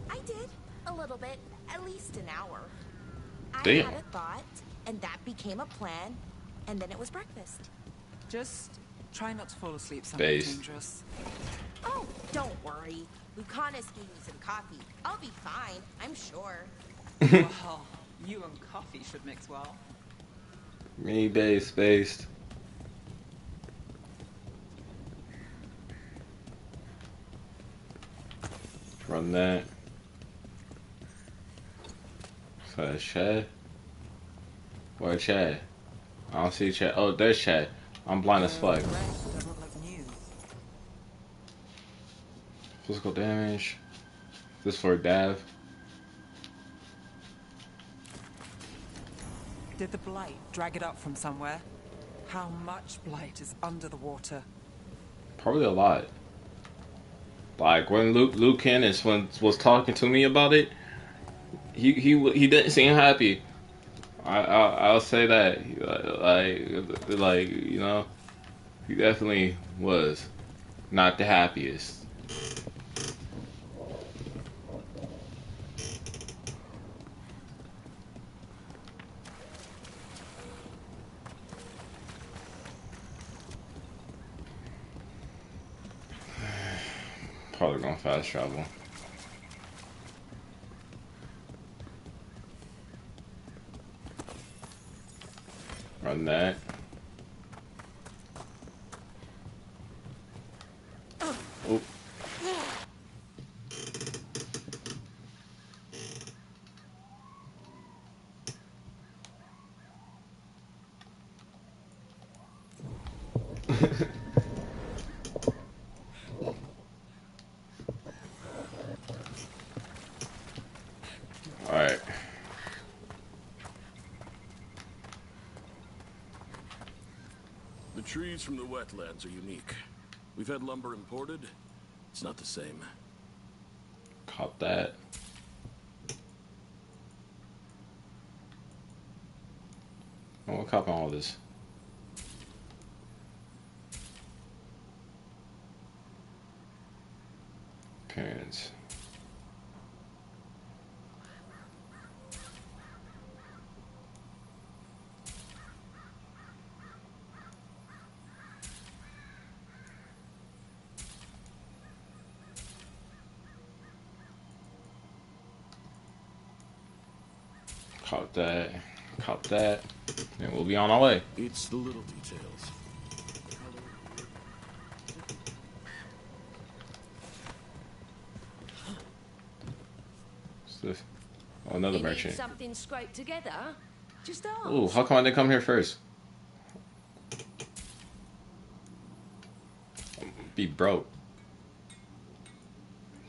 I did. A little bit. At least an hour. Damn. I had a thought, and that became a plan, and then it was breakfast. Just try not to fall asleep somewhere Base. dangerous. Oh, don't worry. Lucanus gave me some coffee. I'll be fine, I'm sure. Well, you and coffee should mix well. Me base based. Run that. So that's Chad. Where Chad? I don't see Chad. Oh, there's Chad. I'm blind as fuck. Doesn't look new. Physical damage. This for Dav. Did the blight drag it up from somewhere? How much blight is under the water? Probably a lot. Like when Luke Cannis was talking to me about it, he didn't seem happy. I'll say that. Like you know, he definitely was not the happiest. Probably gonna fast travel. Run that. Oop. Alright. The trees from the wetlands are unique. We've had lumber imported. It's not the same. Caught that. I want to cop all this. Parents. Cop that. Cop that. And we'll be on our way. It's the little details. What's this? Oh, another You merchant. need something scraped together? Just ask. Ooh, how come I didn't come here first? Be broke.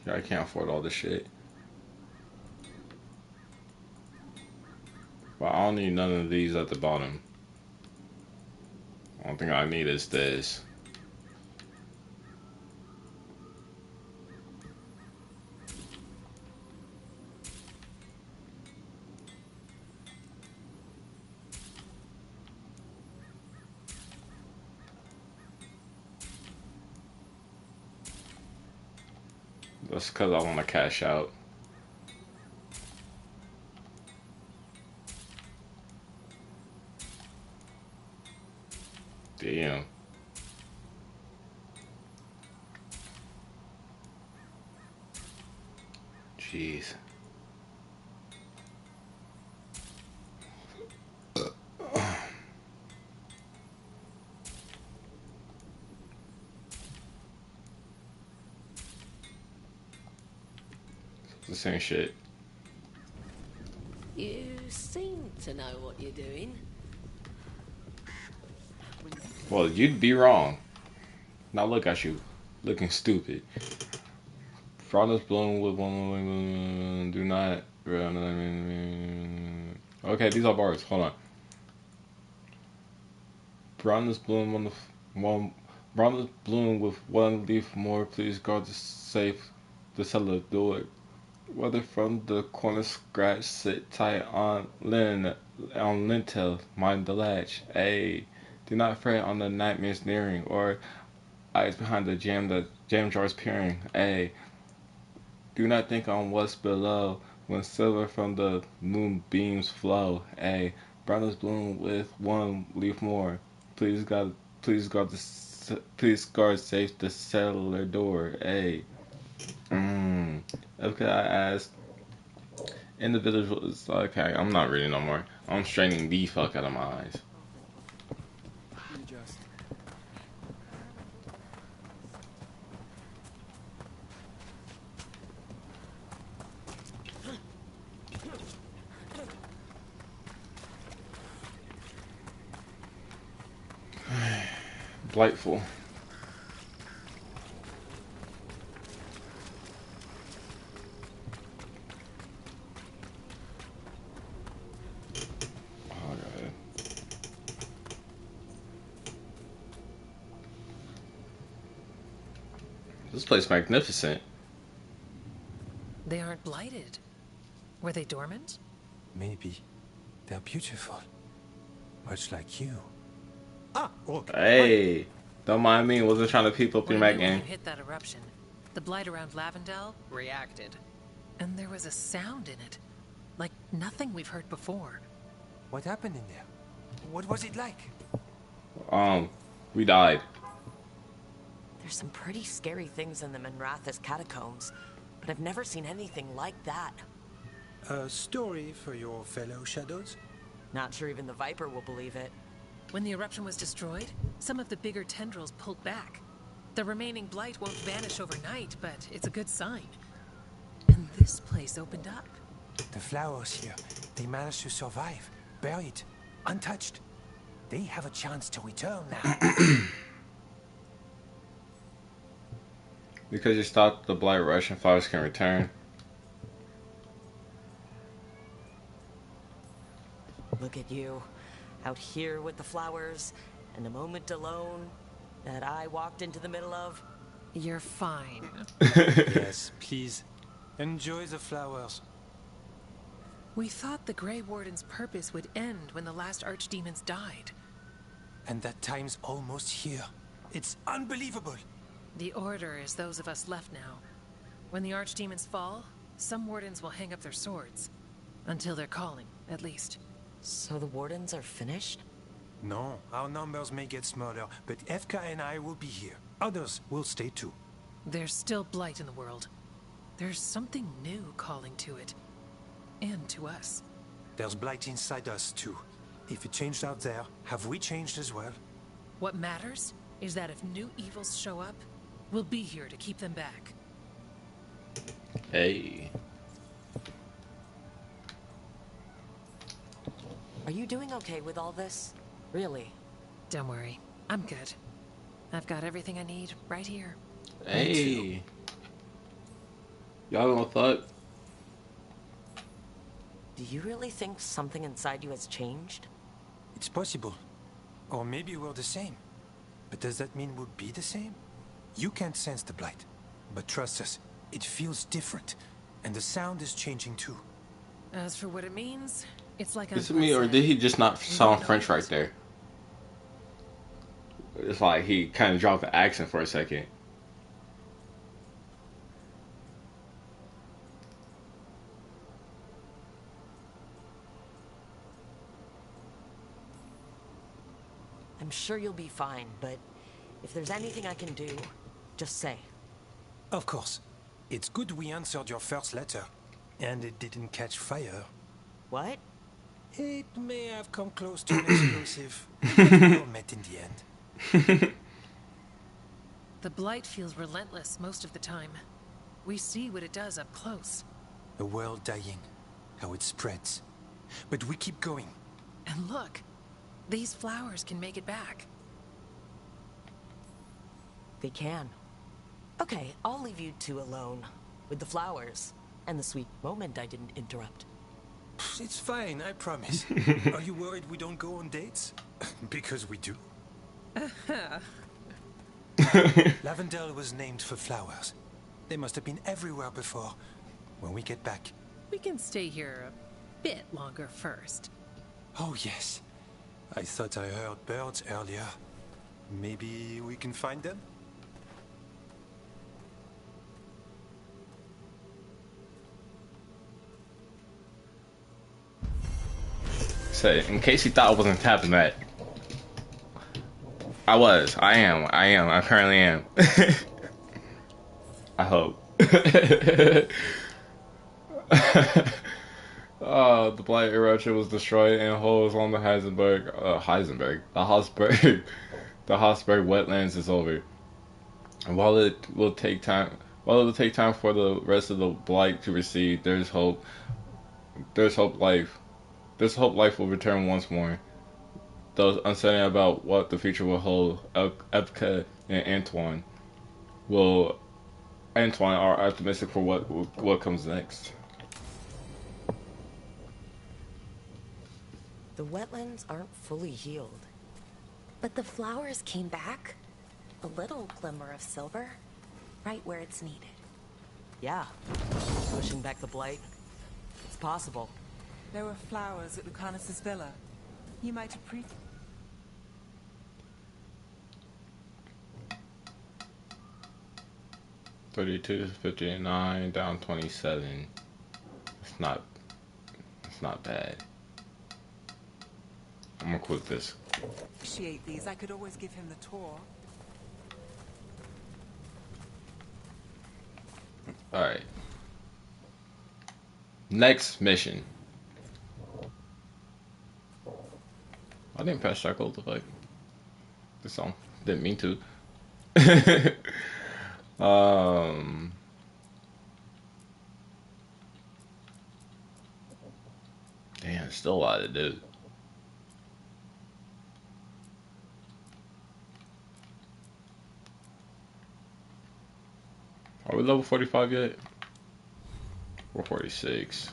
Yeah, I can't afford all this shit. But I don't need none of these at the bottom. Only thing I need is this. That's because I want to cash out. Damn. Jeez. It's the same shit. You seem to know what you're doing. Well, you'd be wrong. Now look at you, looking stupid. Front's blown with one. Do not. Okay, these are bars. Hold on. Brown is bloom on the one. Brown is bloom with one leaf more. Please guard the safe. The cellar door. Whether from the corner scratch, sit tight on lintel. Mind the latch. A. Do not fret on the nightmares nearing, or eyes behind the jam jars peering. A. Do not think on what's below, when silver from the moonbeams flow. A. Brown is bloom with one leaf more. Please guard safe the cellar door. A. Okay, I asked. Individuals. Okay, I'm not reading no more. I'm straining the fuck out of my eyes. Delightful. Oh, God. This place is magnificent. They aren't blighted. Were they dormant? Maybe. They're beautiful. Much like you. Ah, look. Hey, don't mind me. Wasn't trying to peep up your When Mac you game. hit that eruption, the blight around Lavendel reacted. And there was a sound in it. Like nothing we've heard before. What happened in there? What was it like? We died. There's some pretty scary things in the Minrathous catacombs, but I've never seen anything like that. A story for your fellow shadows? Not sure even the Viper will believe it. When the eruption was destroyed, some of the bigger tendrils pulled back. The remaining blight won't vanish overnight, but it's a good sign. And this place opened up. The flowers here, they managed to survive, buried, untouched. They have a chance to return now. Because you stop the blight rush and flowers can return. Look at you, out here with the flowers, and a moment alone that I walked into the middle of. You're fine. Yes, please. Enjoy the flowers. We thought the Grey Warden's purpose would end when the last archdemons died. And that time's almost here. It's unbelievable. The Order is those of us left now. When the archdemons fall, some wardens will hang up their swords. Until they're calling, at least. So the wardens are finished? No, our numbers may get smaller, but FK and I will be here. Others will stay too. There's still blight in the world. There's something new calling to it. And to us. There's blight inside us too. If it changed out there, have we changed as well? What matters is that if new evils show up, we'll be here to keep them back. Hey. Are you doing okay with all this? Really? Don't worry. I'm good. I've got everything I need right here. Hey. Y'all don't thought? Do you really think something inside you has changed? It's possible. Or maybe we're the same. But does that mean we'll be the same? You can't sense the blight. But trust us, it feels different. And the sound is changing too. As for what it means, it's like Is it me, or did he just not sound French right there? It's like he kind of dropped the accent for a second. I'm sure you'll be fine, but if there's anything I can do, just say. Of course. It's good we answered your first letter. And it didn't catch fire. What? It may have come close to an explosive. But we all met in the end. The blight feels relentless most of the time. We see what it does up close. A world dying. How it spreads. But we keep going. And look, these flowers can make it back. They can. Okay, I'll leave you two alone. With the flowers. And the sweet moment I didn't interrupt. It's fine, I promise. Are you worried we don't go on dates? Because we do. Lavendel was named for flowers. They must have been everywhere before. When we get back. We can stay here a bit longer first. Oh, yes. I thought I heard birds earlier. Maybe we can find them? Say, in case you thought I wasn't tapping that. I was. I am. I currently am. I hope. The blight eruption was destroyed and holes on the the Hosberg wetlands is over. And while it will take time for the rest of the blight to recede, there's hope. There's hope life will return once more. Those uncertain about what the future will hold, Epka and Antoine are optimistic for what comes next. The wetlands aren't fully healed. But the flowers came back. A little glimmer of silver. Right where it's needed. Yeah. Pushing back the blight. It's possible. There were flowers at Lucanus's villa. You might appreciate. 32 to 59, down 27. It's not bad. I'm gonna quit this. Appreciate these. I could always give him the tour. Alright. Next mission. I didn't press circle to like this song. Didn't mean to. Damn, still a lot to do. Are we level 45 yet? We're 46.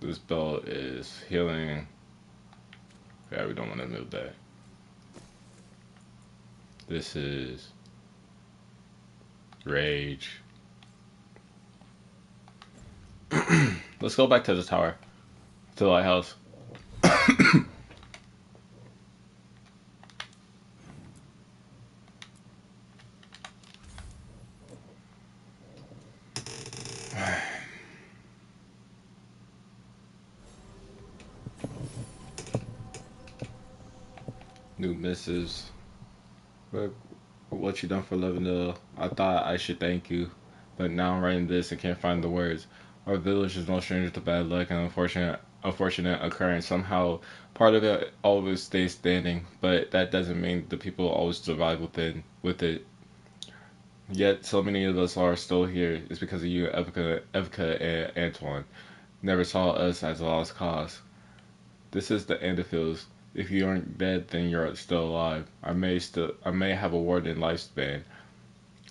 This belt is healing. Yeah, we don't want to move that. This is rage. Let's go back to the tower. To the lighthouse. New missives. What you done for Levendale? I thought I should thank you, but now I'm writing this and can't find the words. Our village is no stranger to bad luck and unfortunate occurrence. Somehow, part of it always stays standing, but that doesn't mean the people always survive with it. Yet, so many of us are still here. It's because of you, Evica, and Antoine. Never saw us as a lost cause. This is the end of Hills. If you aren't dead, then you're still alive. I may have a warden lifespan,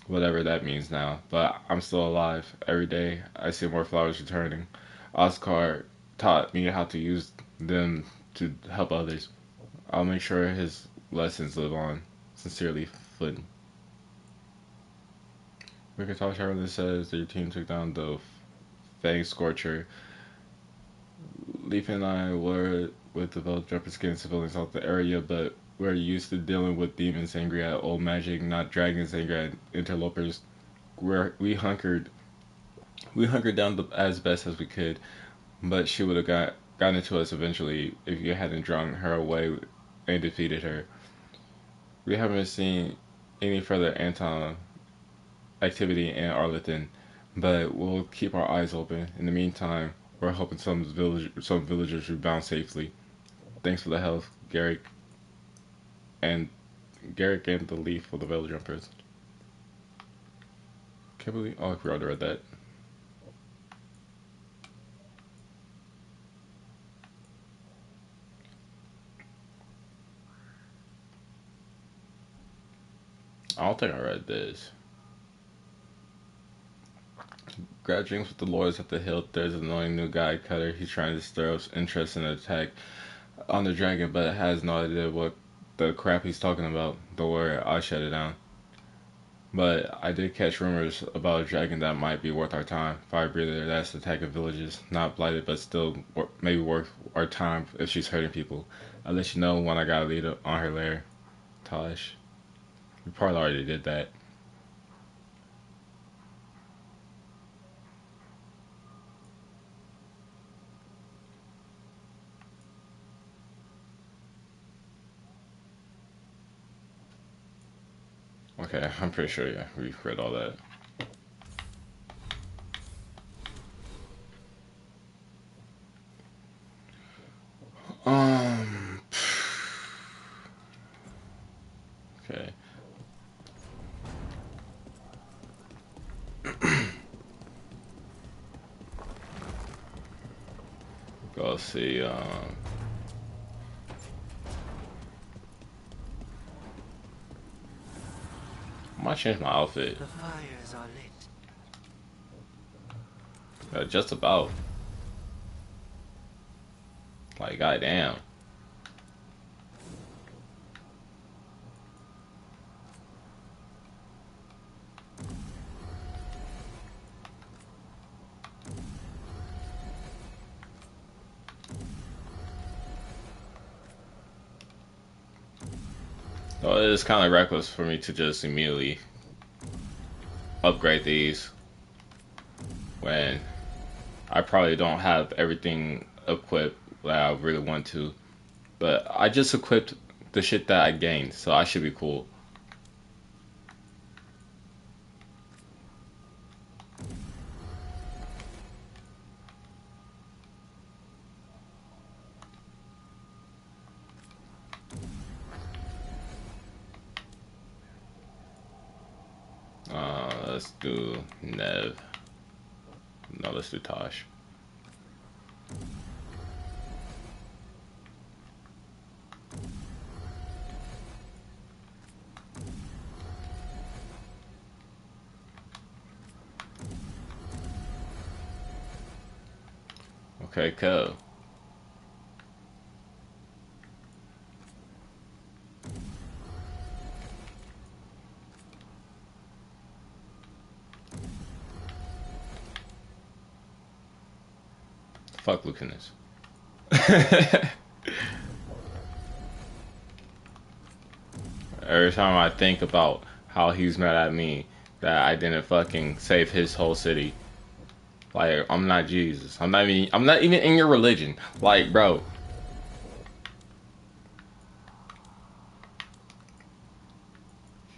whatever that means now, but I'm still alive. Every day, I see more flowers returning. Oscar taught me how to use them to help others. I'll make sure his lessons live on. Sincerely, Flynn. Wicked Sharon says that your team took down the Fang Scorcher. Leaf and I were with the Veilgaurd getting civilians out the area, but we're used to dealing with demons angry at old magic, not dragons angry at interlopers. We hunkered down as best as we could, but she would have gotten to us eventually if you hadn't drawn her away and defeated her. We haven't seen any further Anton activity in Arlington, but we'll keep our eyes open. In the meantime, we're hoping some villagers rebound safely. Thanks for the help, Garrick and the Leaf for the Veil Jumpers. Can't believe I already read that. I don't think I read this. Grab drinks with the lords at the hilt. There's an annoying new guy, Cutter. He's trying to stir up interest in an attack on the dragon, but has no idea what the crap he's talking about. Don't worry, I'll shut it down. But I did catch rumors about a dragon that might be worth our time. Fire breather that's attacking villages. Not blighted, but still maybe worth our time if she's hurting people. I'll let you know when I got a lead on her lair. Tosh. We probably already did that. Okay, I'm pretty sure, yeah, we've read all that. Okay. Go see, I might change my outfit. The fires are lit. Just about. Like, goddamn. Well, it is kind of reckless for me to just immediately upgrade these when I probably don't have everything equipped that I really want to. But I just equipped the shit that I gained, so I should be cool. Let's do Nev. No, let's do Tosh. Okay, cool. Fuck Lucanus. Every time I think about how he's mad at me that I didn't fucking save his whole city. Like, I'm not Jesus. I'm not even in your religion. Like, bro.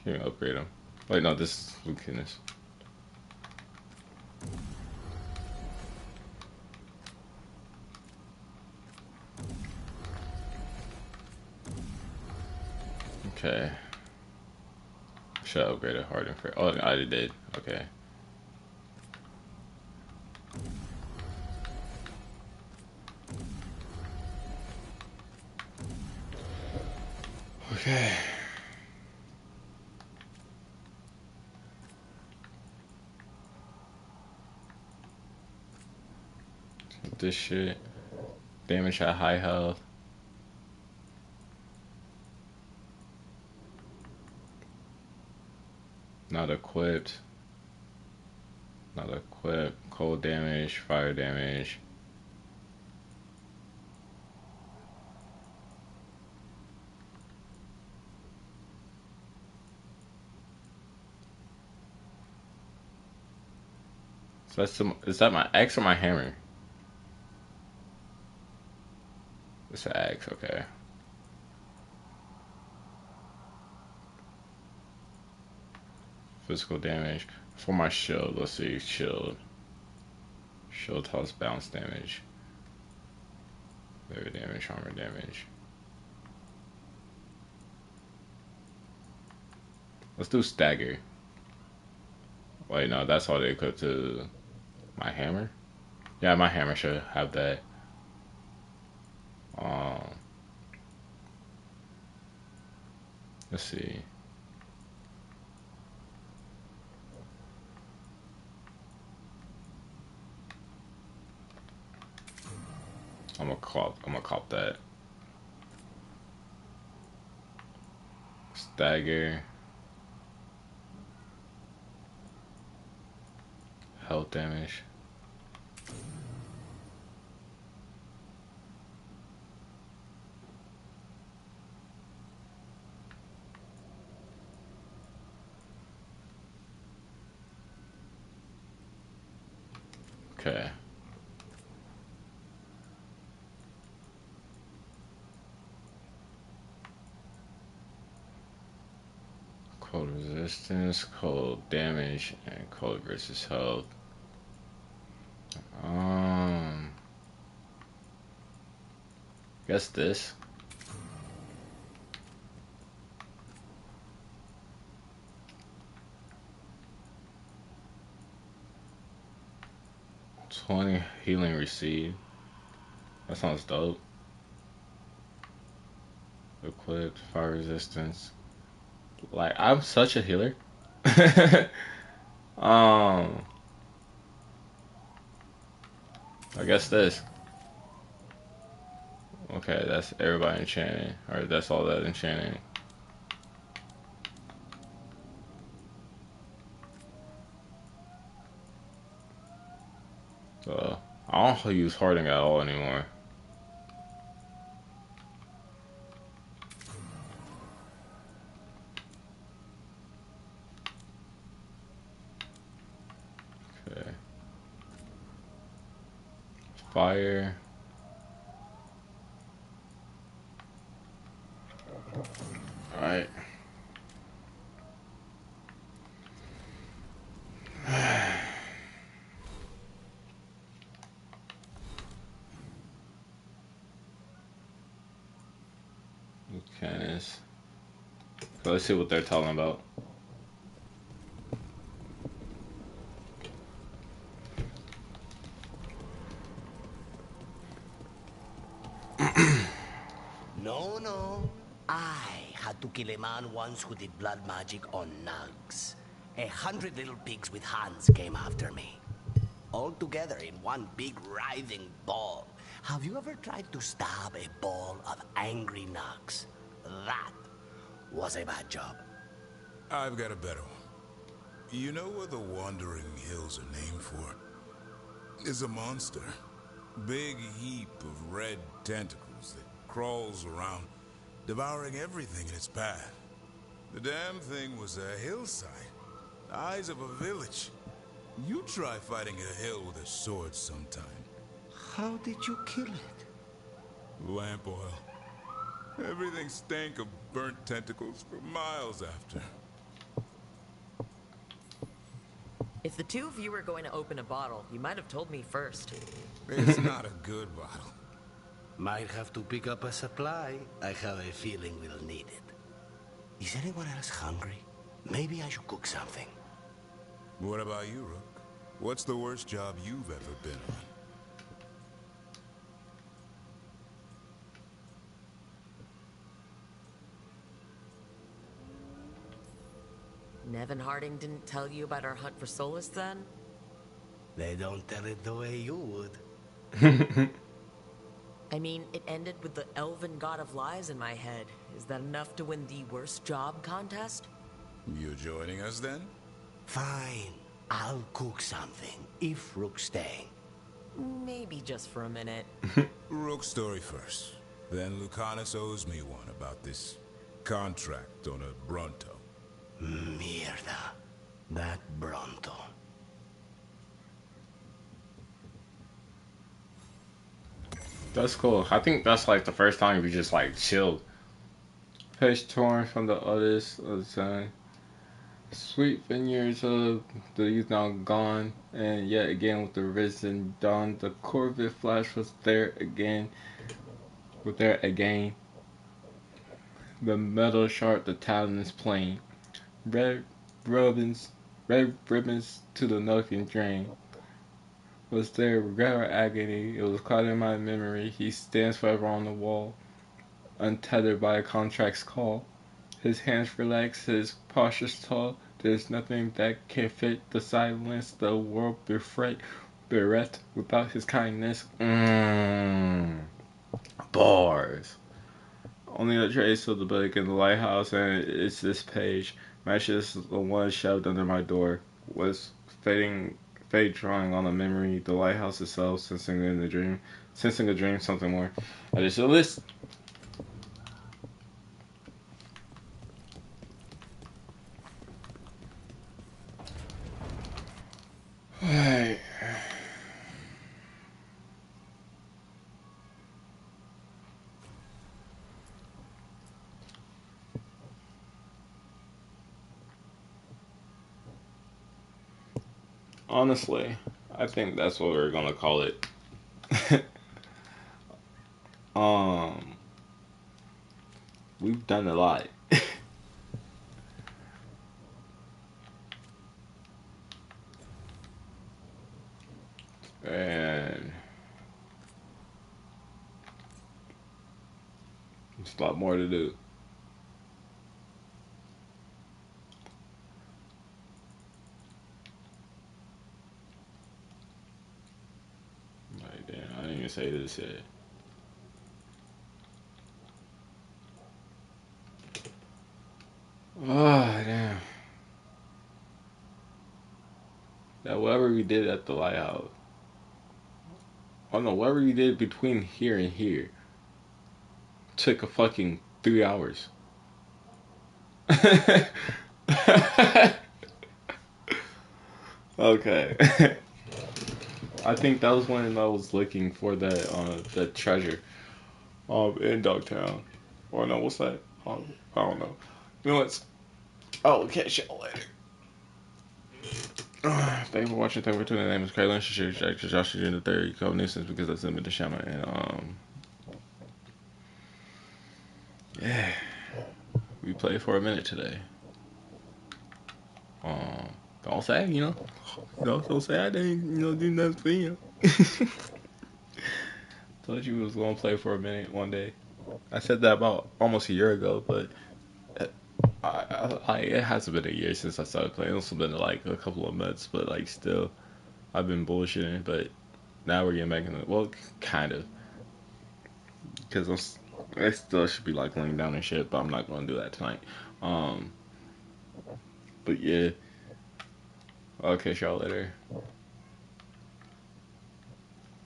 Here, upgrade him. Wait, no, this is Lucanus. Okay. Should I upgrade it harder for? Oh, I did. Okay. Okay. This shit. Damage at high health. Not equipped. Not equipped. Cold damage, fire damage. So that's is that my axe or my hammer? It's an axe, okay. Physical damage. For my shield, let's see, shield. Shield toss bounce damage. Melee damage, armor damage. Let's do stagger. Wait, no, that's all they equip to my hammer? Yeah, my hammer should have that. Let's see. I'm gonna cop that. Stagger. Health damage. Okay. Cold resistance, cold damage, and cold versus health. Guess this. $20 healing received. That sounds dope. Equipped, fire resistance. Like, I'm such a healer. I guess this. Okay, that's everybody enchanting. Or that's all that enchanting. So, I don't use Harding at all anymore. Okay. Fire. Alright. Cannons. So let's see what they're talking about. No. I had to kill a man once who did blood magic on nugs. 100 little pigs with hands came after me. all together in one big writhing ball. Have you ever tried to stab a ball of angry knocks? That was a bad job. I've got a better one. You know what the Wandering Hills are named for? It's a monster. Big heap of red tentacles that crawls around, devouring everything in its path. The damn thing was a hillside, the eyes of a village. You try fighting a hill with a sword sometime. How did you kill it? Lamp oil. Everything stank of burnt tentacles for miles after. If the two of you were going to open a bottle, you might have told me first. It's not a good bottle. Might have to pick up a supply. I have a feeling we'll need it. Is anyone else hungry? Maybe I should cook something. What about you, Rook? What's the worst job you've ever been on? Nevin Harding didn't tell you about our hunt for Solus then? They don't tell it the way you would. I mean, it ended with the elven god of lies in my head. Is that enough to win the worst job contest? You joining us then? Fine. I'll cook something, if Rook's staying. Maybe just for a minute. Rook's story first. Then Lucanus owes me one about this contract on a Bronto. Mierda. That Bronto. That's cool. I think that's like the first time we just like chilled. Page torn from the others of the sun. Sweet vineyards of the youth now gone, and yet again with the risen dawn, the Corvette flash was there again. The metal sharp, the talons plain. Red ribbons to the milking drain. Was there rare agony? It was caught in my memory. He stands forever on the wall, untethered by a contract's call. His hands relax, his posture's tall. There's nothing that can fit the silence. The world bereft without his kindness. Bars. Only a trace of the book in the lighthouse, and it's this page. Matches the one shoved under my door. Was fade drawing on the memory. The lighthouse itself, sensing a dream, something more. I just a list. Alright. Honestly, I think that's what we're gonna call it. We've done a lot. And there's a lot more to do. Like, damn, I didn't even say this yet. Oh, damn. That whatever we did at the lighthouse. Oh no, whatever we did between here and here took a fucking 3 hours. Okay. I think that was when I was looking for the treasure in Dogtown. Or no, what's that? I don't know. You know what's... Oh, catch y'all later. Thank you for watching. Thank you for tuning in. My name is Craig Lynch. Josh Jr. the third. You call nuisance because I sent me the channel. And yeah, we played for a minute today. Don't say don't say I didn't do nothing for you. Told you we was gonna play for a minute one day. I said that about almost a year ago, but it hasn't been a year since I started playing. It's been like a couple of months, but like still, I've been bullshitting, but now we're getting back in the, well, kind of, because I still should be like laying down and shit, but I'm not gonna do that tonight. But yeah, I'll catch y'all later.